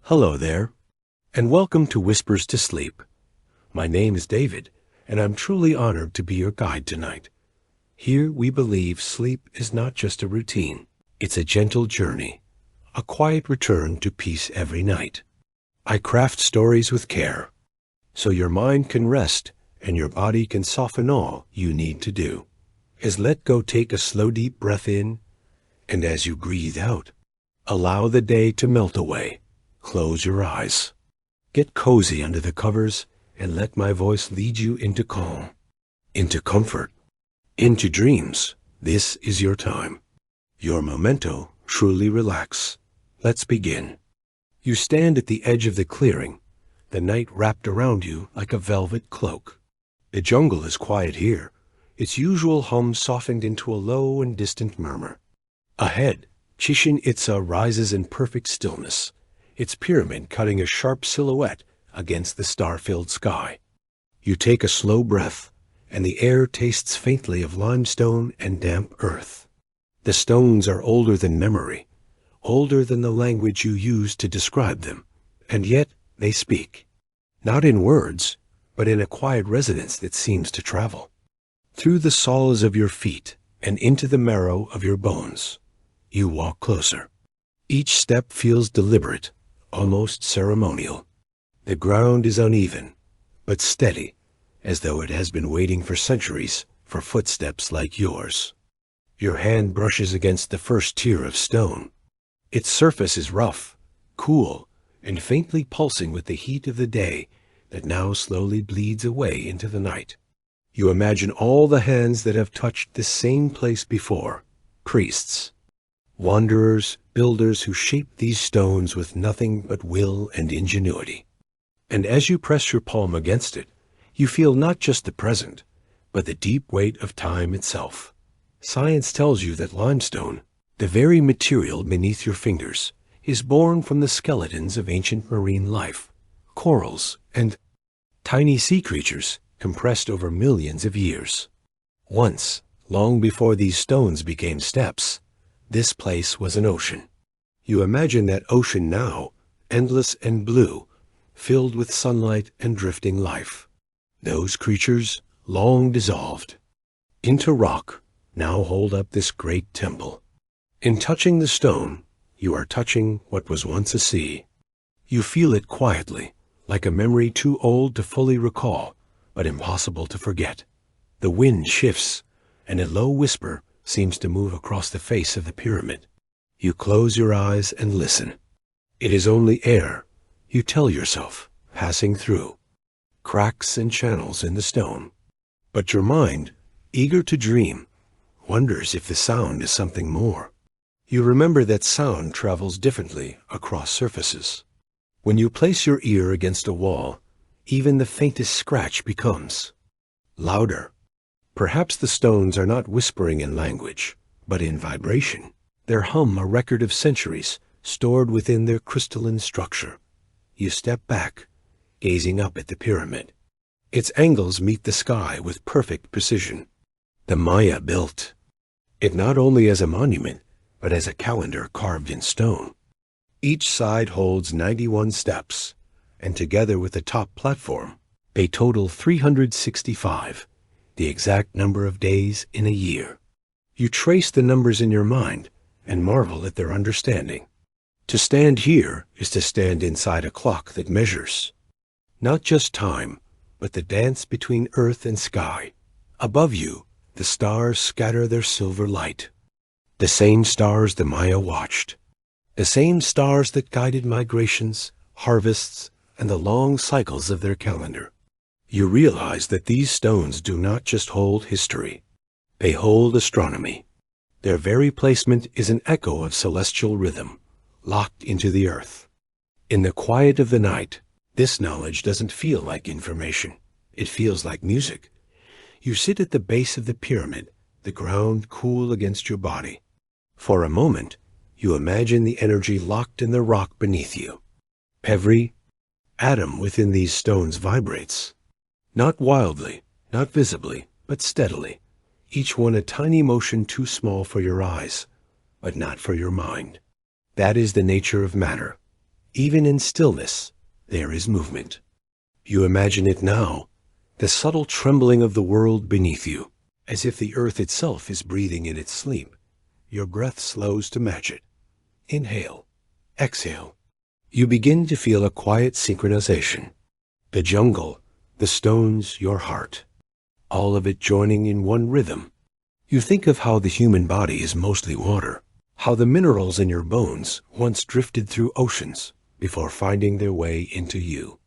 Hello there, and welcome to Whispers to Sleep. My name is David, and I'm truly honored to be your guide tonight. Here we believe sleep is not just a routine, it's a gentle journey, a quiet return to peace every night. I craft stories with care, so your mind can rest and your body can soften all you need to do. Take a slow deep breath in, and as you breathe out, allow the day to melt away. Close your eyes. Get cozy under the covers and let my voice lead you into calm, into comfort, into dreams. This is your time. Your memento, truly relax. Let's begin. You stand at the edge of the clearing, the night wrapped around you like a velvet cloak. The jungle is quiet here, its usual hum softened into a low and distant murmur. Ahead, Chichén Itza rises in perfect stillness, its pyramid cutting a sharp silhouette against the star-filled sky. You take a slow breath, and the air tastes faintly of limestone and damp earth. The stones are older than memory, older than the language you use to describe them, and yet they speak. Not in words, but in a quiet resonance that seems to travel. Through the soles of your feet and into the marrow of your bones, you walk closer. Each step feels deliberate, almost ceremonial. The ground is uneven, but steady, as though it has been waiting for centuries for footsteps like yours. Your hand brushes against the first tier of stone. Its surface is rough, cool, and faintly pulsing with the heat of the day that now slowly bleeds away into the night. You imagine all the hands that have touched this same place before, priests, wanderers, builders who shaped these stones with nothing but will and ingenuity. And as you press your palm against it, you feel not just the present, but the deep weight of time itself. Science tells you that limestone, the very material beneath your fingers, is born from the skeletons of ancient marine life, corals, and tiny sea creatures compressed over millions of years. Once, long before these stones became steps, this place was an ocean. You imagine that ocean now, endless and blue, filled with sunlight and drifting life. Those creatures, long dissolved into rock, now hold up this great temple. In touching the stone, you are touching what was once a sea. You feel it quietly, like a memory too old to fully recall, but impossible to forget. The wind shifts, and a low whisper seems to move across the face of the pyramid. You close your eyes and listen. It is only air, you tell yourself, passing through cracks and channels in the stone. But your mind, eager to dream, wonders if the sound is something more. You remember that sound travels differently across surfaces. When you place your ear against a wall, even the faintest scratch becomes louder. Perhaps the stones are not whispering in language, but in vibration. Their hum a record of centuries stored within their crystalline structure. You step back, gazing up at the pyramid. Its angles meet the sky with perfect precision. The Maya built it not only as a monument, but as a calendar carved in stone. Each side holds 91 steps, and together with the top platform, they total 365. The exact number of days in a year. You trace the numbers in your mind and marvel at their understanding. To stand here is to stand inside a clock that measures not just time, but the dance between earth and sky. Above you, the stars scatter their silver light. The same stars the Maya watched. The same stars that guided migrations, harvests, and the long cycles of their calendar. You realize that these stones do not just hold history. They hold astronomy. Their very placement is an echo of celestial rhythm, locked into the earth. In the quiet of the night, this knowledge doesn't feel like information. It feels like music. You sit at the base of the pyramid, the ground cool against your body. For a moment, you imagine the energy locked in the rock beneath you. Every atom within these stones vibrates. Not wildly, not visibly, but steadily, each one a tiny motion too small for your eyes, but not for your mind. That is the nature of matter. Even in stillness, there is movement. You imagine it now, the subtle trembling of the world beneath you, as if the earth itself is breathing in its sleep. Your breath slows to match it. Inhale, exhale. You begin to feel a quiet synchronization. The jungle, the stones, your heart, all of it joining in one rhythm. You think of how the human body is mostly water, how the minerals in your bones once drifted through oceans before finding their way into you.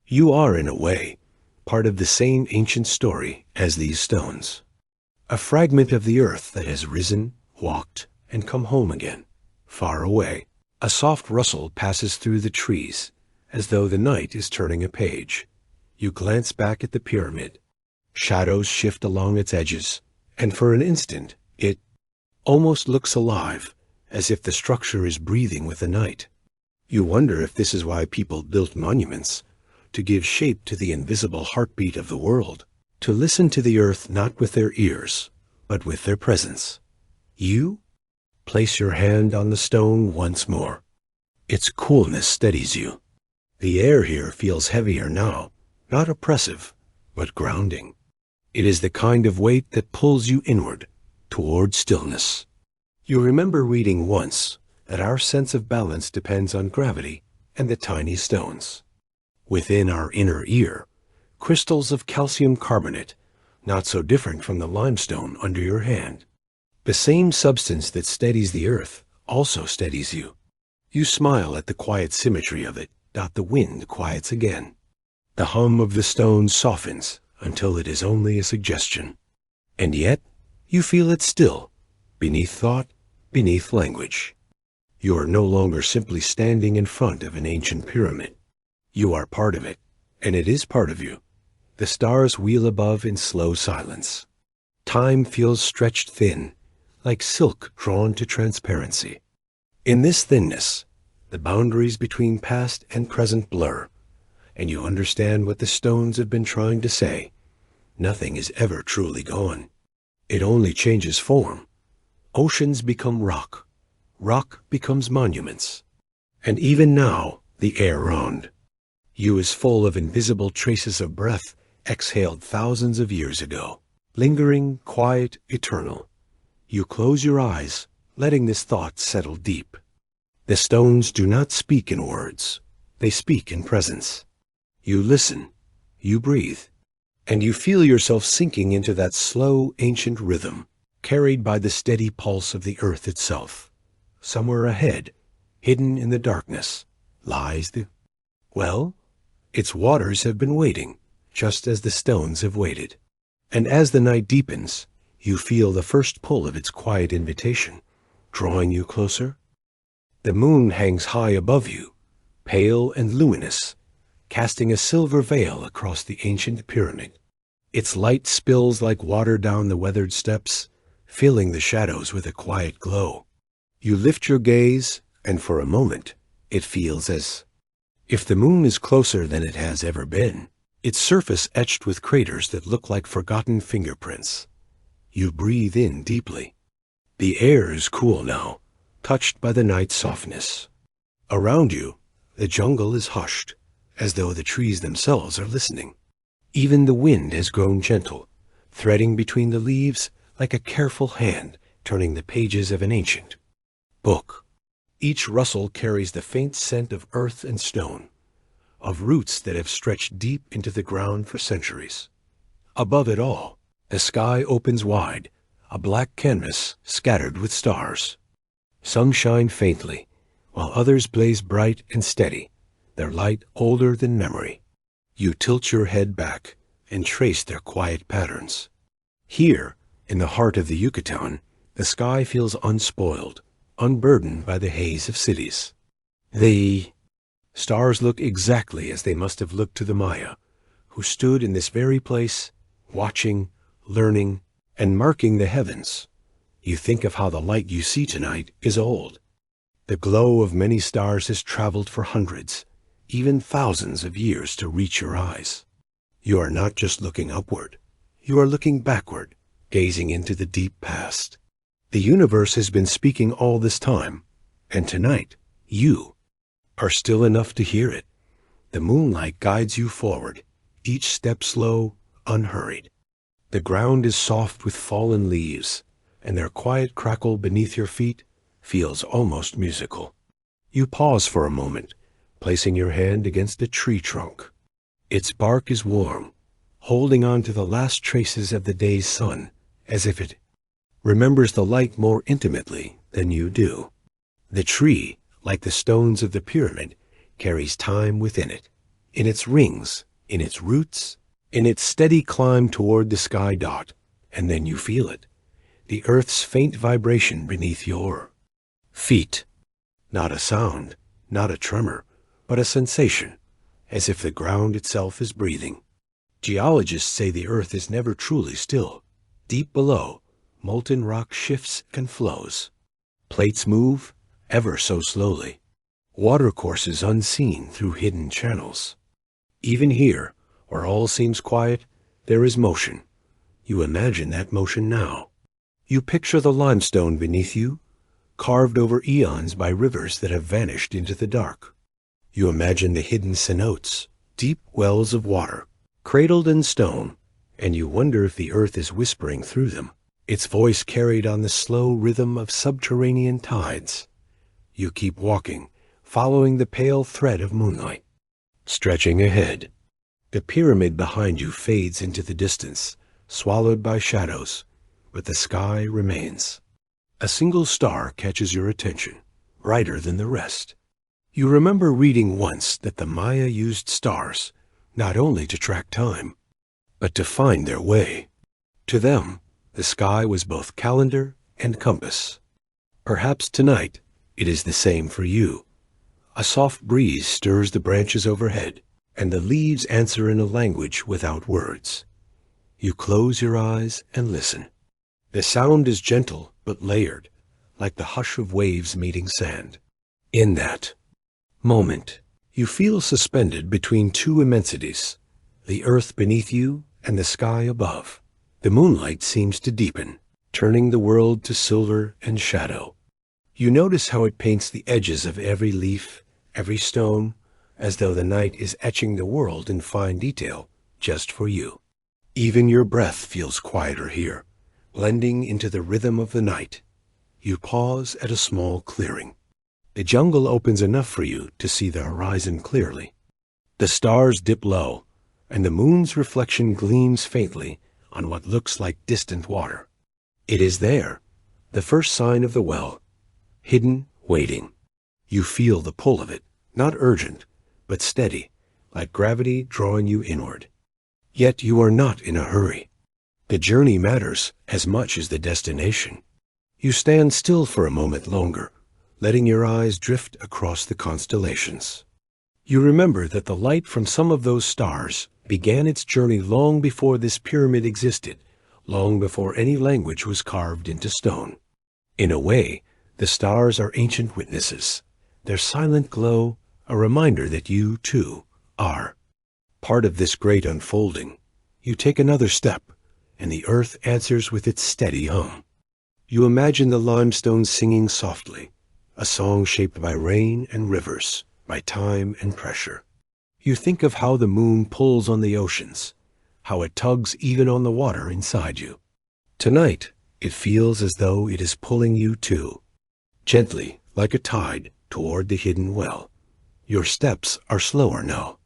You are, in a way, part of the same ancient story as these stones. A fragment of the earth that has risen, walked, and come home again, far away. A soft rustle passes through the trees, as though the night is turning a page. You glance back at the pyramid. Shadows shift along its edges, and for an instant, it almost looks alive, as if the structure is breathing with the night. You wonder if this is why people built monuments, to give shape to the invisible heartbeat of the world, to listen to the earth not with their ears, but with their presence. You place your hand on the stone once more. Its coolness steadies you. The air here feels heavier now, not oppressive, but grounding. It is the kind of weight that pulls you inward, toward stillness. You remember reading once that our sense of balance depends on gravity and the tiny stones. Within our inner ear, crystals of calcium carbonate, not so different from the limestone under your hand. The same substance that steadies the earth also steadies you. You smile at the quiet symmetry of it. The wind quiets again. The hum of the stones softens until it is only a suggestion. And yet, you feel it still, beneath thought, beneath language. You are no longer simply standing in front of an ancient pyramid. You are part of it, and it is part of you. The stars wheel above in slow silence. Time feels stretched thin, like silk drawn to transparency. In this thinness, the boundaries between past and present blur, and you understand what the stones have been trying to say. Nothing is ever truly gone. It only changes form. Oceans become rock. Rock becomes monuments. And even now, the air round you is full of invisible traces of breath exhaled thousands of years ago, lingering, quiet, eternal. You close your eyes, letting this thought settle deep. The stones do not speak in words. They speak in presence. You listen, you breathe, and you feel yourself sinking into that slow, ancient rhythm, carried by the steady pulse of the earth itself. Somewhere ahead, hidden in the darkness, lies its waters have been waiting, just as the stones have waited. And as the night deepens, you feel the first pull of its quiet invitation, drawing you closer. The moon hangs high above you, pale and luminous, casting a silver veil across the ancient pyramid. Its light spills like water down the weathered steps, filling the shadows with a quiet glow. You lift your gaze, and for a moment, it feels as if the moon is closer than it has ever been, its surface etched with craters that look like forgotten fingerprints. You breathe in deeply. The air is cool now, touched by the night's softness. Around you, the jungle is hushed, as though the trees themselves are listening. Even the wind has grown gentle, threading between the leaves like a careful hand turning the pages of an ancient book. Each rustle carries the faint scent of earth and stone, of roots that have stretched deep into the ground for centuries. Above it all, the sky opens wide, a black canvas scattered with stars. Some shine faintly, while others blaze bright and steady, their light older than memory. You tilt your head back and trace their quiet patterns. Here, in the heart of the Yucatan, the sky feels unspoiled, unburdened by the haze of cities. The stars look exactly as they must have looked to the Maya, who stood in this very place, watching, learning, and marking the heavens. You think of how the light you see tonight is old. The glow of many stars has traveled for hundreds, even thousands of years to reach your eyes. You are not just looking upward. You are looking backward, gazing into the deep past. The universe has been speaking all this time, and tonight, you, are still enough to hear it. The moonlight guides you forward, each step slow, unhurried. The ground is soft with fallen leaves, and their quiet crackle beneath your feet feels almost musical. You pause for a moment, placing your hand against a tree trunk. Its bark is warm, holding on to the last traces of the day's sun, as if it remembers the light more intimately than you do. The tree, like the stones of the pyramid, carries time within it, in its rings, in its roots, in its steady climb toward the sky dot, and then you feel it, the earth's faint vibration beneath your feet. Not a sound, not a tremor, but a sensation, as if the ground itself is breathing. Geologists say the earth is never truly still. Deep below, molten rock shifts and flows. Plates move, ever so slowly. Watercourses unseen through hidden channels. Even here, where all seems quiet, there is motion. You imagine that motion now. You picture the limestone beneath you, carved over eons by rivers that have vanished into the dark. You imagine the hidden cenotes, deep wells of water, cradled in stone, and you wonder if the earth is whispering through them, its voice carried on the slow rhythm of subterranean tides. You keep walking, following the pale thread of moonlight. Stretching ahead, the pyramid behind you fades into the distance, swallowed by shadows, but the sky remains. A single star catches your attention, brighter than the rest. You remember reading once that the Maya used stars not only to track time, but to find their way. To them, the sky was both calendar and compass. Perhaps tonight it is the same for you. A soft breeze stirs the branches overhead, and the leaves answer in a language without words. You close your eyes and listen. The sound is gentle but layered, like the hush of waves meeting sand. In that moment, you feel suspended between two immensities, the earth beneath you and the sky above. The moonlight seems to deepen, turning the world to silver and shadow. You notice how it paints the edges of every leaf, every stone, as though the night is etching the world in fine detail just for you. Even your breath feels quieter here, blending into the rhythm of the night. You pause at a small clearing. The jungle opens enough for you to see the horizon clearly. The stars dip low, and the moon's reflection gleams faintly on what looks like distant water. It is there, the first sign of the well, hidden, waiting. You feel the pull of it, not urgent, but steady, like gravity drawing you inward. Yet you are not in a hurry. The journey matters as much as the destination. You stand still for a moment longer, letting your eyes drift across the constellations. You remember that the light from some of those stars began its journey long before this pyramid existed, long before any language was carved into stone. In a way, the stars are ancient witnesses, their silent glow a reminder that you, too, are part of this great unfolding. You take another step, and the earth answers with its steady hum. You imagine the limestone singing softly, a song shaped by rain and rivers, by time and pressure. You think of how the moon pulls on the oceans, how it tugs even on the water inside you. Tonight, it feels as though it is pulling you too, gently, like a tide, toward the hidden well. Your steps are slower now.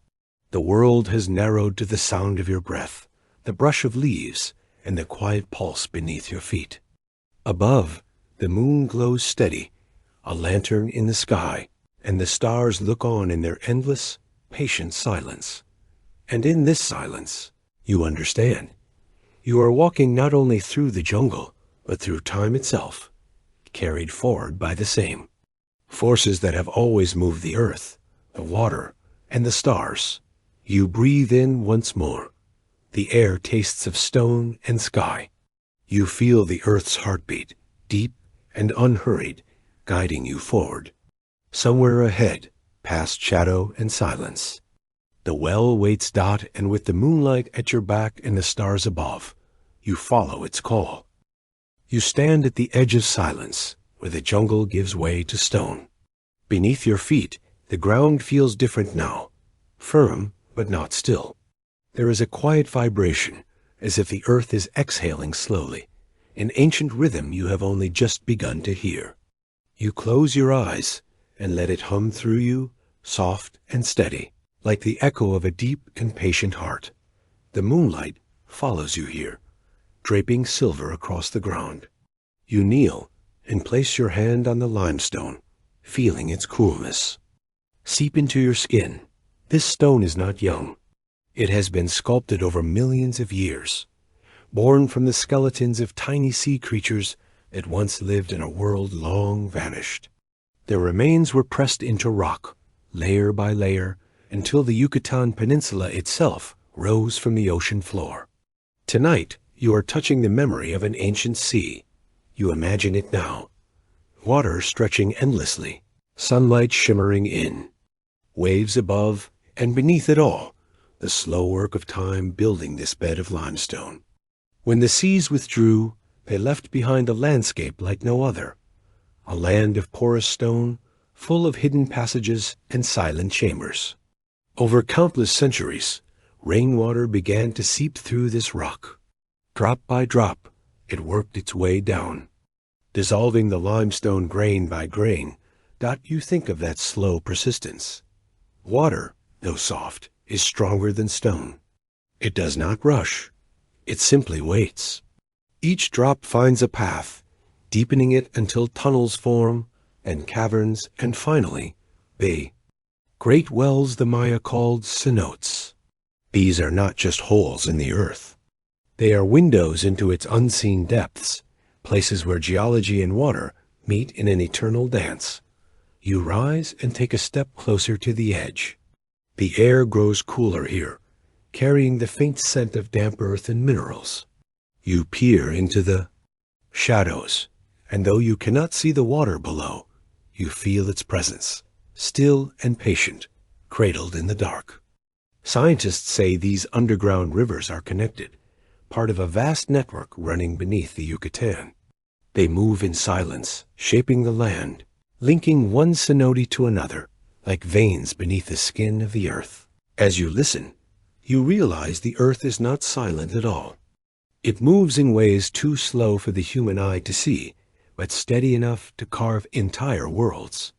The world has narrowed to the sound of your breath, the brush of leaves, and the quiet pulse beneath your feet. Above, the moon glows steady, a lantern in the sky, and the stars look on in their endless, patient silence. And in this silence, you understand. You are walking not only through the jungle, but through time itself, carried forward by the same forces that have always moved the earth, the water, and the stars. You breathe in once more. The air tastes of stone and sky. You feel the earth's heartbeat, deep and unhurried, guiding you forward. Somewhere ahead, past shadow and silence, the well waits dot, and with the moonlight at your back and the stars above, you follow its call. You stand at the edge of silence, where the jungle gives way to stone. Beneath your feet, The ground feels different now, firm but not still. There is a quiet vibration, as if the earth is exhaling slowly, an ancient rhythm you have only just begun to hear. You close your eyes and let it hum through you, soft and steady, like the echo of a deep and patient heart. The moonlight follows you here, draping silver across the ground. You kneel and place your hand on the limestone, feeling its coolness. Seep into your skin. This stone is not young. It has been sculpted over millions of years, born from the skeletons of tiny sea creatures that once lived in a world long vanished. Their remains were pressed into rock, layer by layer, until the Yucatan Peninsula itself rose from the ocean floor. Tonight, you are touching the memory of an ancient sea. You imagine it now. Water stretching endlessly, sunlight shimmering in. Waves above, and beneath it all, the slow work of time building this bed of limestone. When the seas withdrew, they left behind a landscape like no other, a land of porous stone, full of hidden passages and silent chambers. Over countless centuries, rainwater began to seep through this rock. Drop by drop, it worked its way down, dissolving the limestone grain by grain. You think of that slow persistence. Water, though soft, is stronger than stone. It does not rush. It simply waits. Each drop finds a path, deepening it until tunnels form, and caverns, and finally, great wells the Maya called cenotes. These are not just holes in the earth. They are windows into its unseen depths, places where geology and water meet in an eternal dance. You rise and take a step closer to the edge. The air grows cooler here, carrying the faint scent of damp earth and minerals. You peer into the shadows, and though you cannot see the water below, you feel its presence, still and patient, cradled in the dark. Scientists say these underground rivers are connected, part of a vast network running beneath the Yucatan. They move in silence, shaping the land, linking one cenote to another, like veins beneath the skin of the earth. As you listen, you realize the earth is not silent at all. It moves in ways too slow for the human eye to see, but steady enough to carve entire worlds.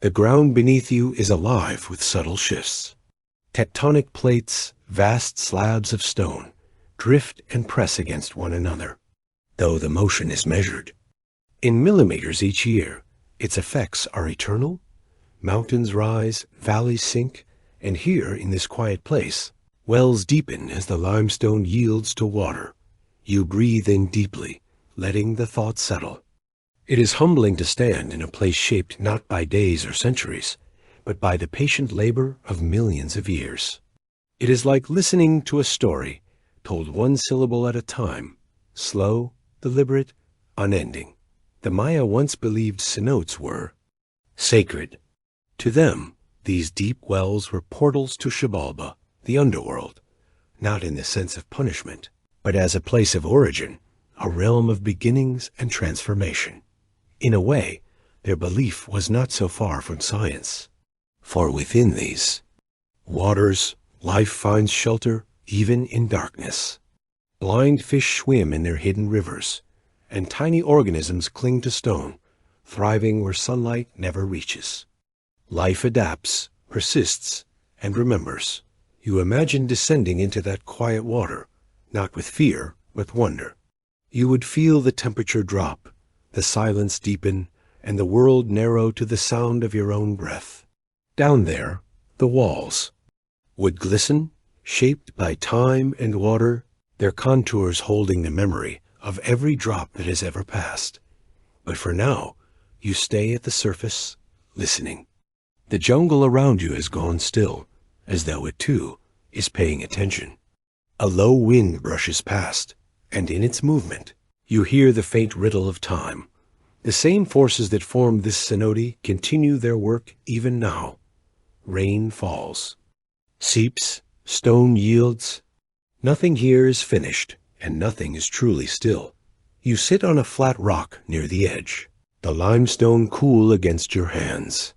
The ground beneath you is alive with subtle shifts. Tectonic plates, vast slabs of stone, drift and press against one another, though the motion is measured. In millimeters each year, its effects are eternal. Mountains rise, valleys sink, and here in this quiet place, wells deepen as the limestone yields to water. You breathe in deeply, letting the thoughts settle. It is humbling to stand in a place shaped not by days or centuries, but by the patient labor of millions of years. It is like listening to a story, told one syllable at a time, slow, deliberate, unending. The Maya once believed cenotes were sacred. To them, these deep wells were portals to Xibalba, the underworld, not in the sense of punishment, but as a place of origin, a realm of beginnings and transformation. In a way, their belief was not so far from science. For within these waters, life finds shelter even in darkness. Blind fish swim in their hidden rivers, and tiny organisms cling to stone, thriving where sunlight never reaches. Life adapts, persists, and remembers. You imagine descending into that quiet water, not with fear, but wonder. You would feel the temperature drop, the silence deepen, and the world narrow to the sound of your own breath. Down there, the walls would glisten, shaped by time and water, their contours holding the memory of every drop that has ever passed. But for now, you stay at the surface, listening. The jungle around you has gone still, as though it too is paying attention. A low wind brushes past, and in its movement, you hear the faint riddle of time. The same forces that formed this cenote continue their work even now. Rain falls, seeps, stone yields. Nothing here is finished, and nothing is truly still. You sit on a flat rock near the edge, the limestone cool against your hands.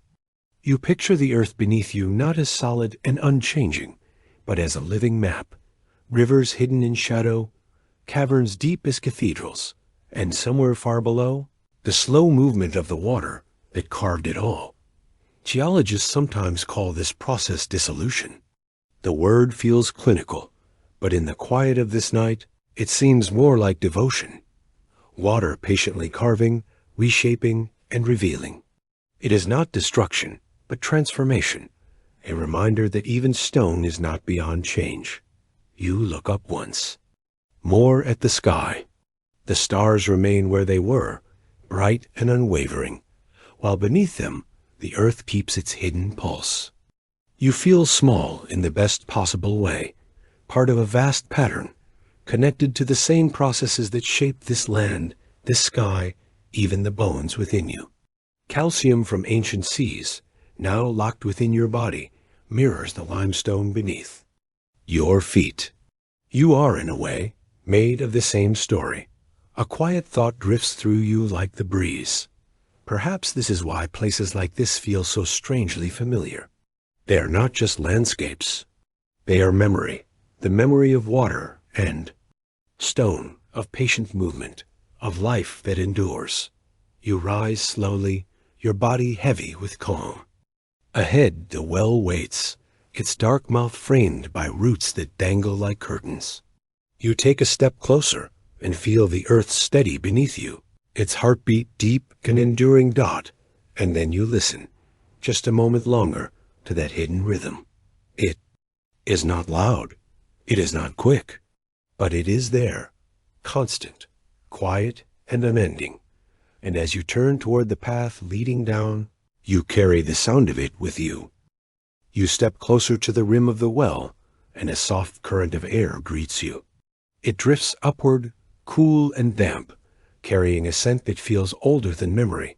You picture the earth beneath you not as solid and unchanging, but as a living map, rivers hidden in shadow, caverns deep as cathedrals, and somewhere far below, the slow movement of the water that carved it all. Geologists sometimes call this process dissolution. The word feels clinical, but in the quiet of this night, it seems more like devotion. Water patiently carving, reshaping, and revealing. It is not destruction, but transformation, a reminder that even stone is not beyond change. You look up once. More at the sky. The stars remain where they were, bright and unwavering, while beneath them, the earth keeps its hidden pulse. You feel small in the best possible way, part of a vast pattern, connected to the same processes that shape this land, this sky, even the bones within you. Calcium from ancient seas, now locked within your body, mirrors the limestone beneath. Your feet. You are, in a way, made of the same story. A quiet thought drifts through you like the breeze. Perhaps this is why places like this feel so strangely familiar. They are not just landscapes. They are memory, the memory of water and stone, of patient movement, of life that endures. You rise slowly, your body heavy with calm. Ahead the well waits, its dark mouth framed by roots that dangle like curtains. You take a step closer and feel the earth steady beneath you, its heartbeat deep and enduring dot, and then you listen, just a moment longer, to that hidden rhythm. It is not loud, it is not quick, but it is there, constant, quiet, and unending. And as you turn toward the path leading down, you carry the sound of it with you. You step closer to the rim of the well, and a soft current of air greets you. It drifts upward, cool and damp, carrying a scent that feels older than memory,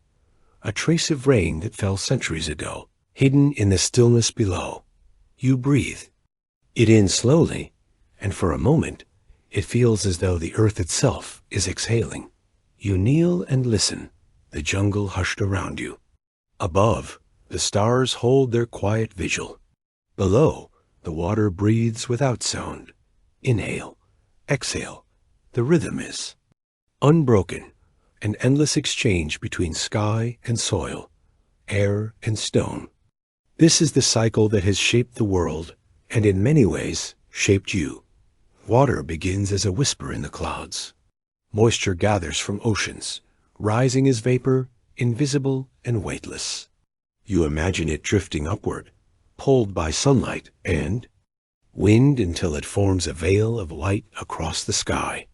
a trace of rain that fell centuries ago, hidden in the stillness below. You breathe it in slowly, and for a moment, it feels as though the earth itself is exhaling. You kneel and listen, the jungle hushed around you. Above, the stars hold their quiet vigil. Below, the water breathes without sound. Inhale, exhale, the rhythm is unbroken, an endless exchange between sky and soil, air and stone. This is the cycle that has shaped the world, and in many ways shaped you. Water begins as a whisper in the clouds. Moisture gathers from oceans, rising as vapor, invisible and weightless. You imagine it drifting upward, pulled by sunlight and wind until it forms a veil of light across the sky.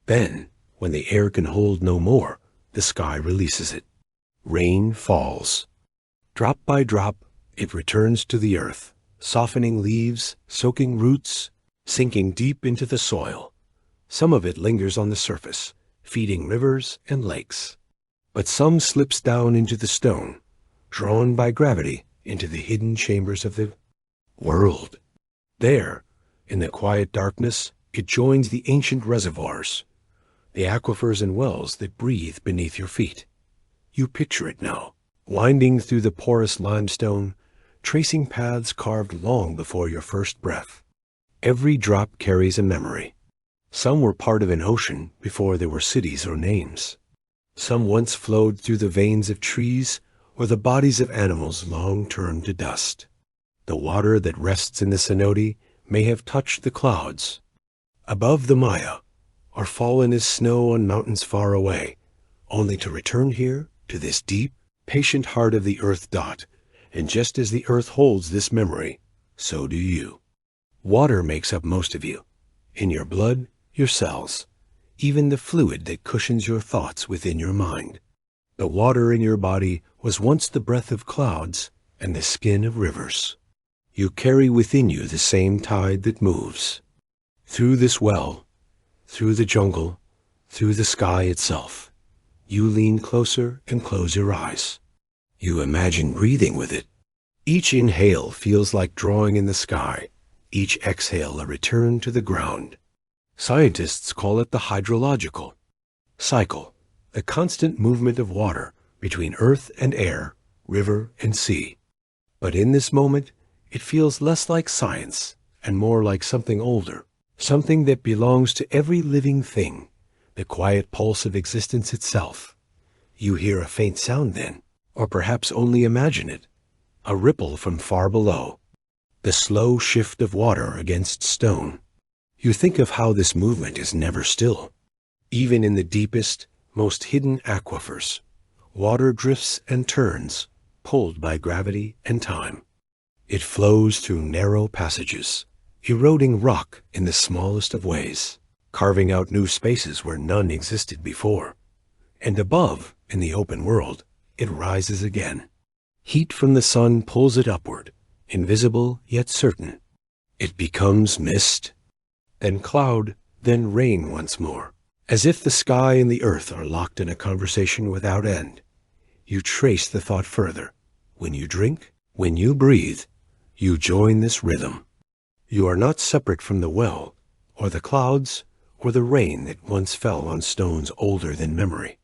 Then, when the air can hold no more, the sky releases it. Rain falls. Drop by drop, it returns to the earth, softening leaves, soaking roots, sinking deep into the soil. Some of it lingers on the surface, feeding rivers and lakes. But some slips down into the stone, drawn by gravity into the hidden chambers of the world. There, in the quiet darkness, it joins the ancient reservoirs, the aquifers and wells that breathe beneath your feet. You picture it now, winding through the porous limestone, tracing paths carved long before your first breath. Every drop carries a memory. Some were part of an ocean before there were cities or names. Some once flowed through the veins of trees or the bodies of animals long turned to dust. The water that rests in the cenote may have touched the clouds above the Maya, or fallen as snow on mountains far away, only to return here to this deep, patient heart of the earth dot. And just as the earth holds this memory, so do you. Water makes up most of you, in your blood, your cells, even the fluid that cushions your thoughts within your mind. The water in your body was once the breath of clouds and the skin of rivers. You carry within you the same tide that moves. Through this well, through the jungle, through the sky itself, you lean closer and close your eyes. You imagine breathing with it. Each inhale feels like drawing in the sky, each exhale a return to the ground. Scientists call it the hydrological cycle, the constant movement of water between earth and air, river and sea. But in this moment, it feels less like science and more like something older, something that belongs to every living thing, the quiet pulse of existence itself. You hear a faint sound then, or perhaps only imagine it, a ripple from far below, the slow shift of water against stone. You think of how this movement is never still. Even in the deepest, most hidden aquifers, water drifts and turns, pulled by gravity and time. It flows through narrow passages, eroding rock in the smallest of ways, carving out new spaces where none existed before. And above, in the open world, it rises again. Heat from the sun pulls it upward, invisible yet certain. It becomes mist, then cloud, then rain once more. As if the sky and the earth are locked in a conversation without end. You trace the thought further. When you drink, when you breathe, you join this rhythm. You are not separate from the well, or the clouds, or the rain that once fell on stones older than memory.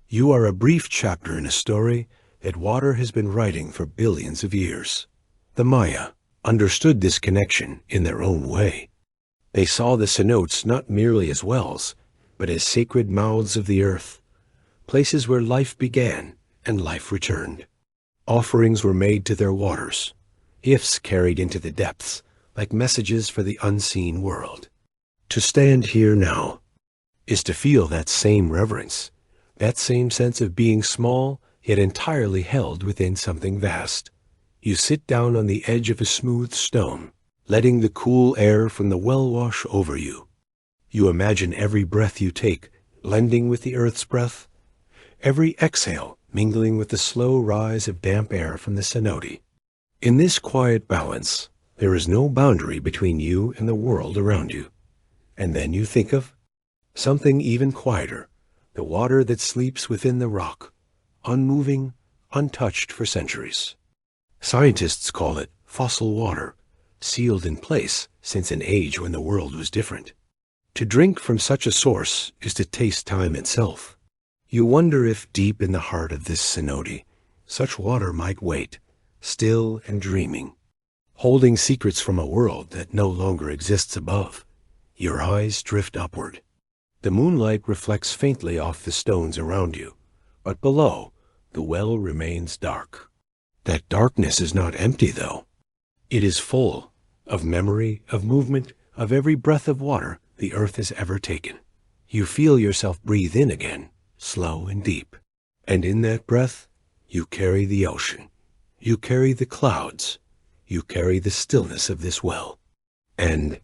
You are a brief chapter in a story that water has been writing for billions of years. The Maya understood this connection in their own way. They saw the cenotes not merely as wells, but as sacred mouths of the earth, places where life began and life returned. Offerings were made to their waters, gifts carried into the depths, like messages for the unseen world. To stand here now is to feel that same reverence, that same sense of being small, yet entirely held within something vast. You sit down on the edge of a smooth stone, letting the cool air from the well wash over you. You imagine every breath you take blending with the earth's breath, every exhale mingling with the slow rise of damp air from the cenote. In this quiet balance, there is no boundary between you and the world around you. And then you think of something even quieter, the water that sleeps within the rock, unmoving, untouched for centuries. Scientists call it fossil water, sealed in place since an age when the world was different. To drink from such a source is to taste time itself. You wonder if deep in the heart of this cenote, such water might wait, still and dreaming, holding secrets from a world that no longer exists above. Your eyes drift upward. The moonlight reflects faintly off the stones around you, but below, the well remains dark. That darkness is not empty, though. It is full of memory, of movement, of every breath of water the earth has ever taken. You feel yourself breathe in again, slow and deep. And in that breath, you carry the ocean. You carry the clouds. You carry the stillness of this well. And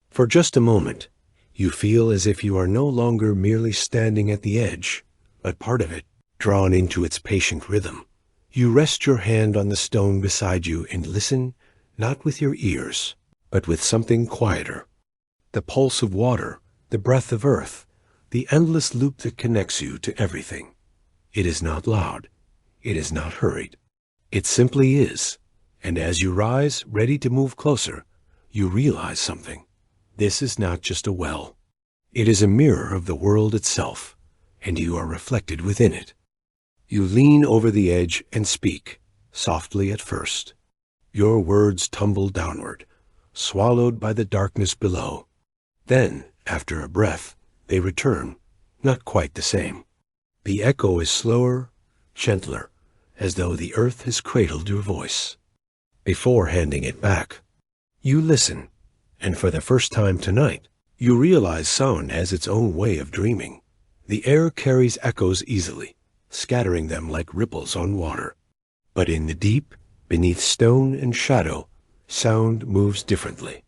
for just a moment, you feel as if you are no longer merely standing at the edge, but part of it, drawn into its patient rhythm. You rest your hand on the stone beside you and listen, not with your ears, but with something quieter. The pulse of water, the breath of earth, the endless loop that connects you to everything. It is not loud. It is not hurried. It simply is. And as you rise, ready to move closer, you realize something. This is not just a well. It is a mirror of the world itself, and you are reflected within it. You lean over the edge and speak, softly at first. Your words tumble downward, swallowed by the darkness below. Then, after a breath, they return, not quite the same. The echo is slower, gentler, as though the earth has cradled your voice. Before handing it back, you listen, and for the first time tonight, you realize sound has its own way of dreaming. The air carries echoes easily, scattering them like ripples on water. But in the deep, beneath stone and shadow, sound moves differently.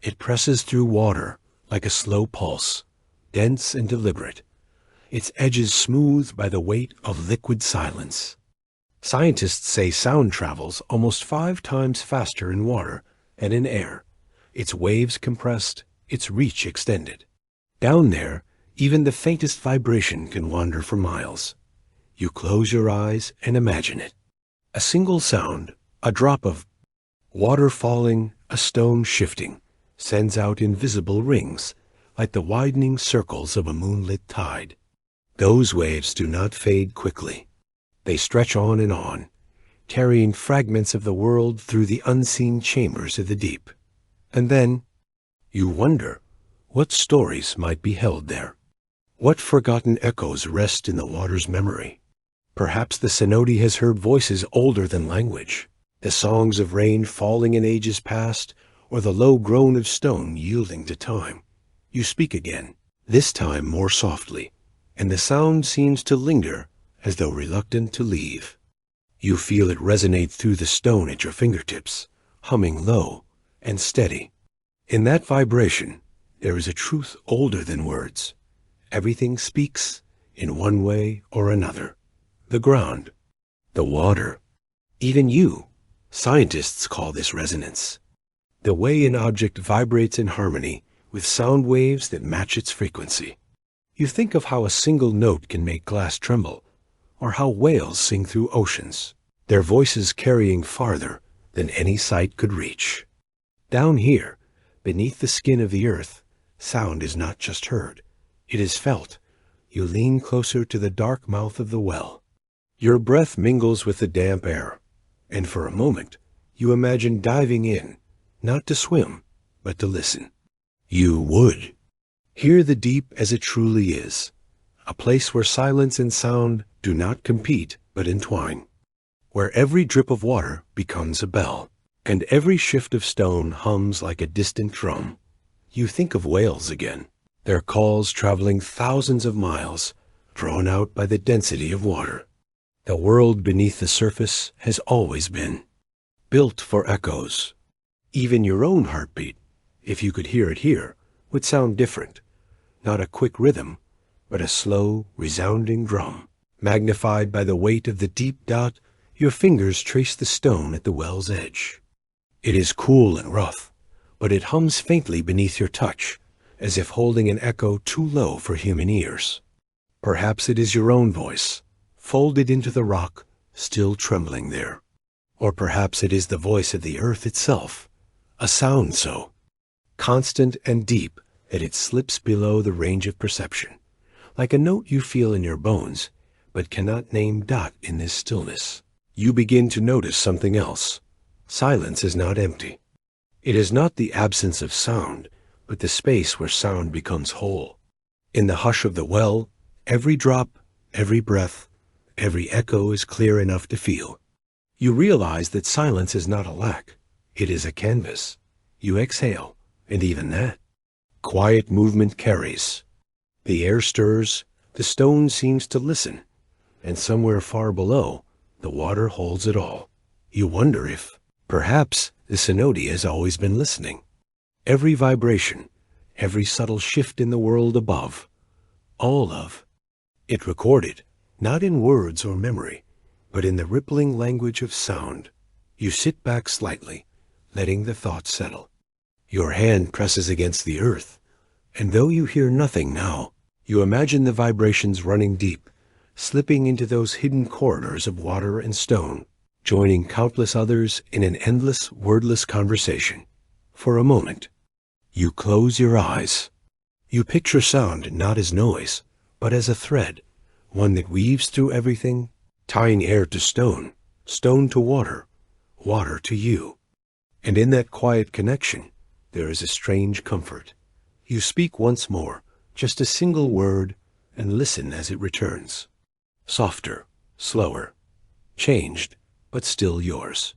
It presses through water like a slow pulse, dense and deliberate, its edges smoothed by the weight of liquid silence. Scientists say sound travels almost 5 times faster in water and in air, its waves compressed, its reach extended. Down there, even the faintest vibration can wander for miles. You close your eyes and imagine it. A single sound, a drop of water falling, a stone shifting, sends out invisible rings, like the widening circles of a moonlit tide. Those waves do not fade quickly. They stretch on and on, carrying fragments of the world through the unseen chambers of the deep. And then you wonder what stories might be held there. What forgotten echoes rest in the water's memory? Perhaps the cenote has heard voices older than language, the songs of rain falling in ages past, or the low groan of stone yielding to time. You speak again, this time more softly, and the sound seems to linger as though reluctant to leave. You feel it resonate through the stone at your fingertips, humming low and steady. In that vibration, there is a truth older than words. Everything speaks in one way or another. The ground, the water, even you. Scientists call this resonance. The way an object vibrates in harmony with sound waves that match its frequency. You think of how a single note can make glass tremble, or how whales sing through oceans, their voices carrying farther than any sight could reach. Down here, beneath the skin of the earth, sound is not just heard, it is felt. You lean closer to the dark mouth of the well. Your breath mingles with the damp air, and for a moment, you imagine diving in, not to swim, but to listen. You would. Hear the deep as it truly is, a place where silence and sound do not compete but entwine, where every drip of water becomes a bell, and every shift of stone hums like a distant drum. You think of whales again, their calls traveling thousands of miles, drawn out by the density of water. The world beneath the surface has always been built for echoes. Even your own heartbeat, if you could hear it here, would sound different. Not a quick rhythm, but a slow, resounding drum. Magnified by the weight of the deep dot, your fingers trace the stone at the well's edge. It is cool and rough, but it hums faintly beneath your touch, as if holding an echo too low for human ears. Perhaps it is your own voice, folded into the rock, still trembling there. Or perhaps it is the voice of the earth itself, a sound so constant and deep that it slips below the range of perception, like a note you feel in your bones, but cannot name dot in this stillness. You begin to notice something else. Silence is not empty. It is not the absence of sound, but the space where sound becomes whole. In the hush of the well, every drop, every breath, every echo is clear enough to feel. You realize that silence is not a lack. It is a canvas. You exhale, and even that. Quiet movement carries. The air stirs, the stone seems to listen, and somewhere far below, the water holds it all. You wonder if, perhaps, the cenote has always been listening. Every vibration, every subtle shift in the world above, all of it recorded, not in words or memory, but in the rippling language of sound. You sit back slightly, letting the thoughts settle. Your hand presses against the earth, and though you hear nothing now, you imagine the vibrations running deep, slipping into those hidden corridors of water and stone, joining countless others in an endless, wordless conversation. For a moment, you close your eyes. You picture sound not as noise, but as a thread, one that weaves through everything, tying air to stone, stone to water, water to you. And in that quiet connection, there is a strange comfort. You speak once more, just a single word, and listen as it returns. Softer, slower, changed, but still yours.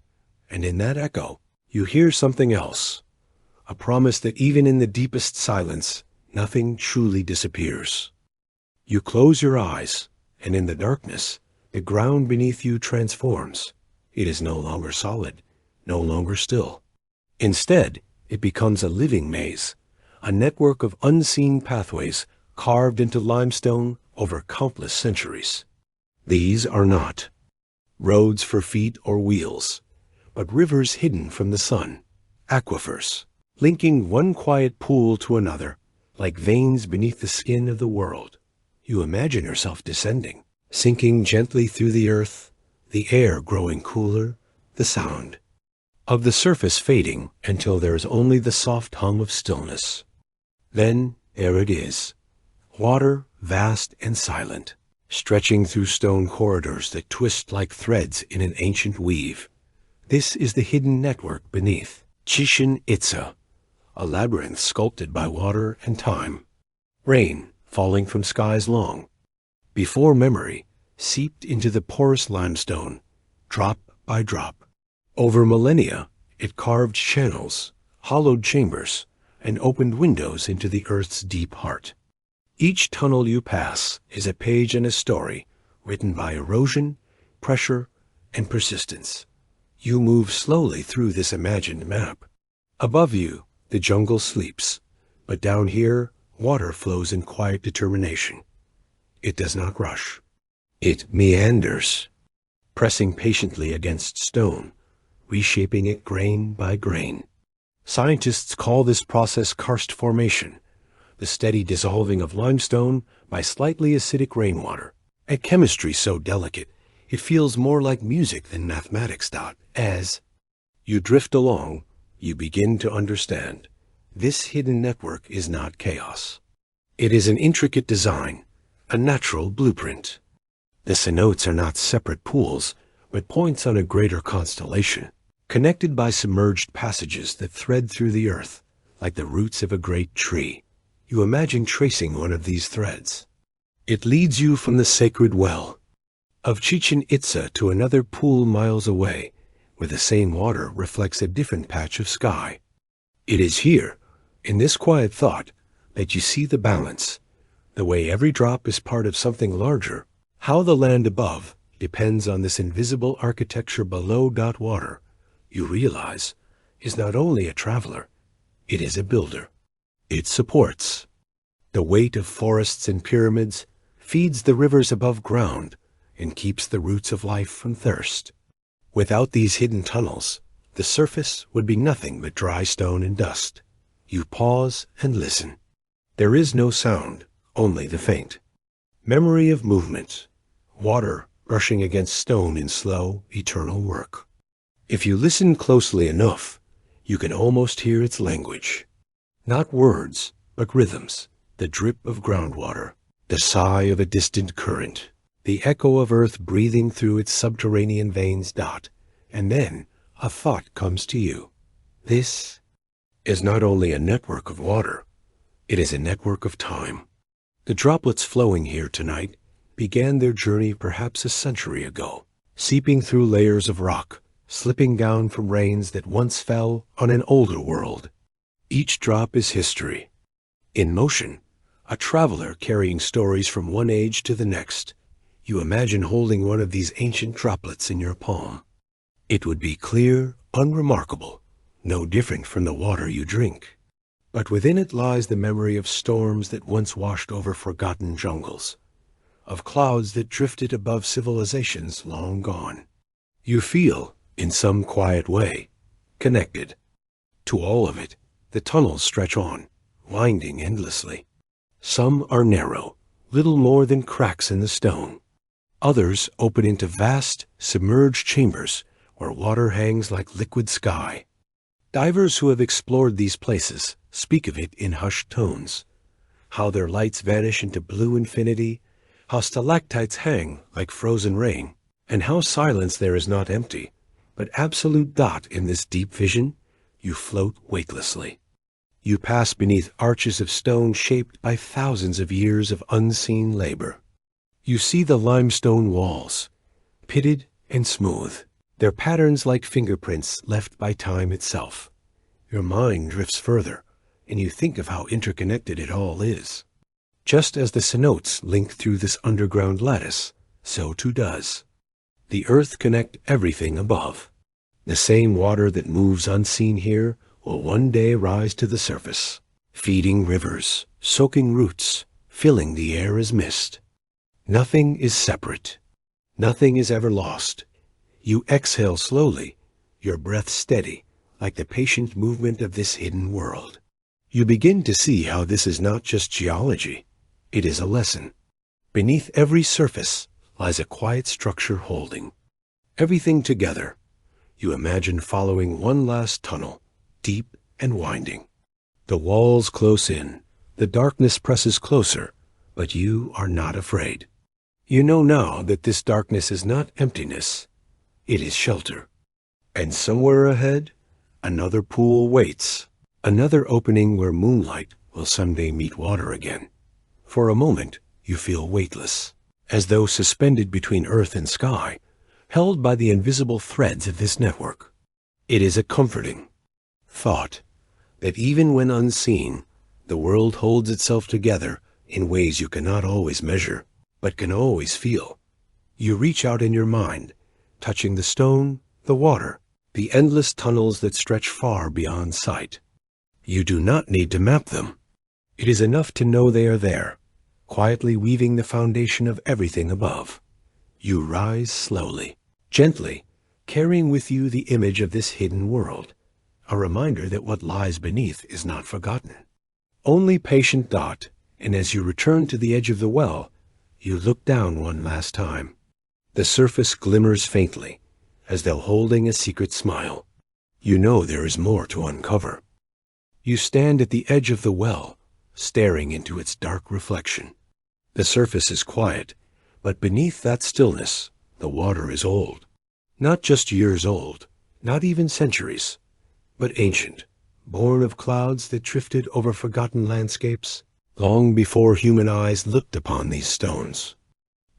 And in that echo, you hear something else, a promise that even in the deepest silence, nothing truly disappears. You close your eyes, and in the darkness, the ground beneath you transforms. It is no longer solid, no longer still. Instead, it becomes a living maze, a network of unseen pathways carved into limestone over countless centuries. These are not roads for feet or wheels, but rivers hidden from the sun, aquifers, linking one quiet pool to another, like veins beneath the skin of the world. You imagine yourself descending, sinking gently through the earth, the air growing cooler, the sound of the surface fading until there is only the soft hum of stillness. Then there it is, water vast and silent, stretching through stone corridors that twist like threads in an ancient weave. This is the hidden network beneath. Chichén Itza, a labyrinth sculpted by water and time. Rain falling from skies long. Before memory, seeped into the porous limestone, drop by drop. Over millennia, it carved channels, hollowed chambers, and opened windows into the earth's deep heart. Each tunnel you pass is a page and a story written by erosion, pressure, and persistence. You move slowly through this imagined map. Above you, the jungle sleeps, but down here, water flows in quiet determination. It does not rush. It meanders, pressing patiently against stone, reshaping it grain by grain. Scientists call this process karst formation, the steady dissolving of limestone by slightly acidic rainwater. A chemistry so delicate, it feels more like music than mathematics. As you drift along, you begin to understand. This hidden network is not chaos. It is an intricate design, a natural blueprint. The cenotes are not separate pools, but points on a greater constellation, connected by submerged passages that thread through the earth, like the roots of a great tree. You imagine tracing one of these threads. It leads you from the sacred well of Chichén Itza to another pool miles away, where the same water reflects a different patch of sky. It is here, in this quiet thought, that you see the balance, the way every drop is part of something larger, how the land above depends on this invisible architecture below. Water, you realize, is not only a traveler, it is a builder. It supports. The weight of forests and pyramids feeds the rivers above ground and keeps the roots of life from thirst. Without these hidden tunnels, the surface would be nothing but dry stone and dust. You pause and listen. There is no sound, only the faint memory of movement, water brushing against stone in slow, eternal work. If you listen closely enough, you can almost hear its language. Not words, but rhythms, the drip of groundwater, the sigh of a distant current, the echo of earth breathing through its subterranean veins. And then a thought comes to you. This is not only a network of water, it is a network of time. The droplets flowing here tonight began their journey perhaps a century ago, seeping through layers of rock, slipping down from rains that once fell on an older world. Each drop is history. In motion, a traveler carrying stories from one age to the next. You imagine holding one of these ancient droplets in your palm. It would be clear, unremarkable, no different from the water you drink. But within it lies the memory of storms that once washed over forgotten jungles, of clouds that drifted above civilizations long gone. You feel, in some quiet way, connected. To all of it, the tunnels stretch on, winding endlessly. Some are narrow, little more than cracks in the stone. Others open into vast, submerged chambers where water hangs like liquid sky. Divers who have explored these places speak of it in hushed tones, how their lights vanish into blue infinity, how stalactites hang like frozen rain, and how silence there is not empty, but absolute. In this deep vision, you float weightlessly. You pass beneath arches of stone shaped by thousands of years of unseen labor. You see the limestone walls, pitted and smooth, their patterns like fingerprints left by time itself. Your mind drifts further, and you think of how interconnected it all is. Just as the cenotes link through this underground lattice, so too does the earth connect everything above. The same water that moves unseen here will one day rise to the surface, feeding rivers, soaking roots, filling the air as mist. Nothing is separate. Nothing is ever lost. You exhale slowly, your breath steady, like the patient movement of this hidden world. You begin to see how this is not just geology. It is a lesson. Beneath every surface lies a quiet structure holding everything together. You imagine following one last tunnel, deep and winding. The walls close in, the darkness presses closer, but you are not afraid. You know now that this darkness is not emptiness, it is shelter. And somewhere ahead, another pool waits, another opening where moonlight will someday meet water again. For a moment, you feel weightless, as though suspended between earth and sky, held by the invisible threads of this network. It is a comforting thought that even when unseen, the world holds itself together in ways you cannot always measure, but can always feel. You reach out in your mind, touching the stone, the water, the endless tunnels that stretch far beyond sight. You do not need to map them. It is enough to know they are there, quietly weaving the foundation of everything above. You rise slowly, gently, carrying with you the image of this hidden world, a reminder that what lies beneath is not forgotten. Only patient thought, and as you return to the edge of the well, you look down one last time. The surface glimmers faintly, as though holding a secret smile. You know there is more to uncover. You stand at the edge of the well, staring into its dark reflection. The surface is quiet, but beneath that stillness, the water is old. Not just years old, not even centuries, but ancient, born of clouds that drifted over forgotten landscapes, long before human eyes looked upon these stones.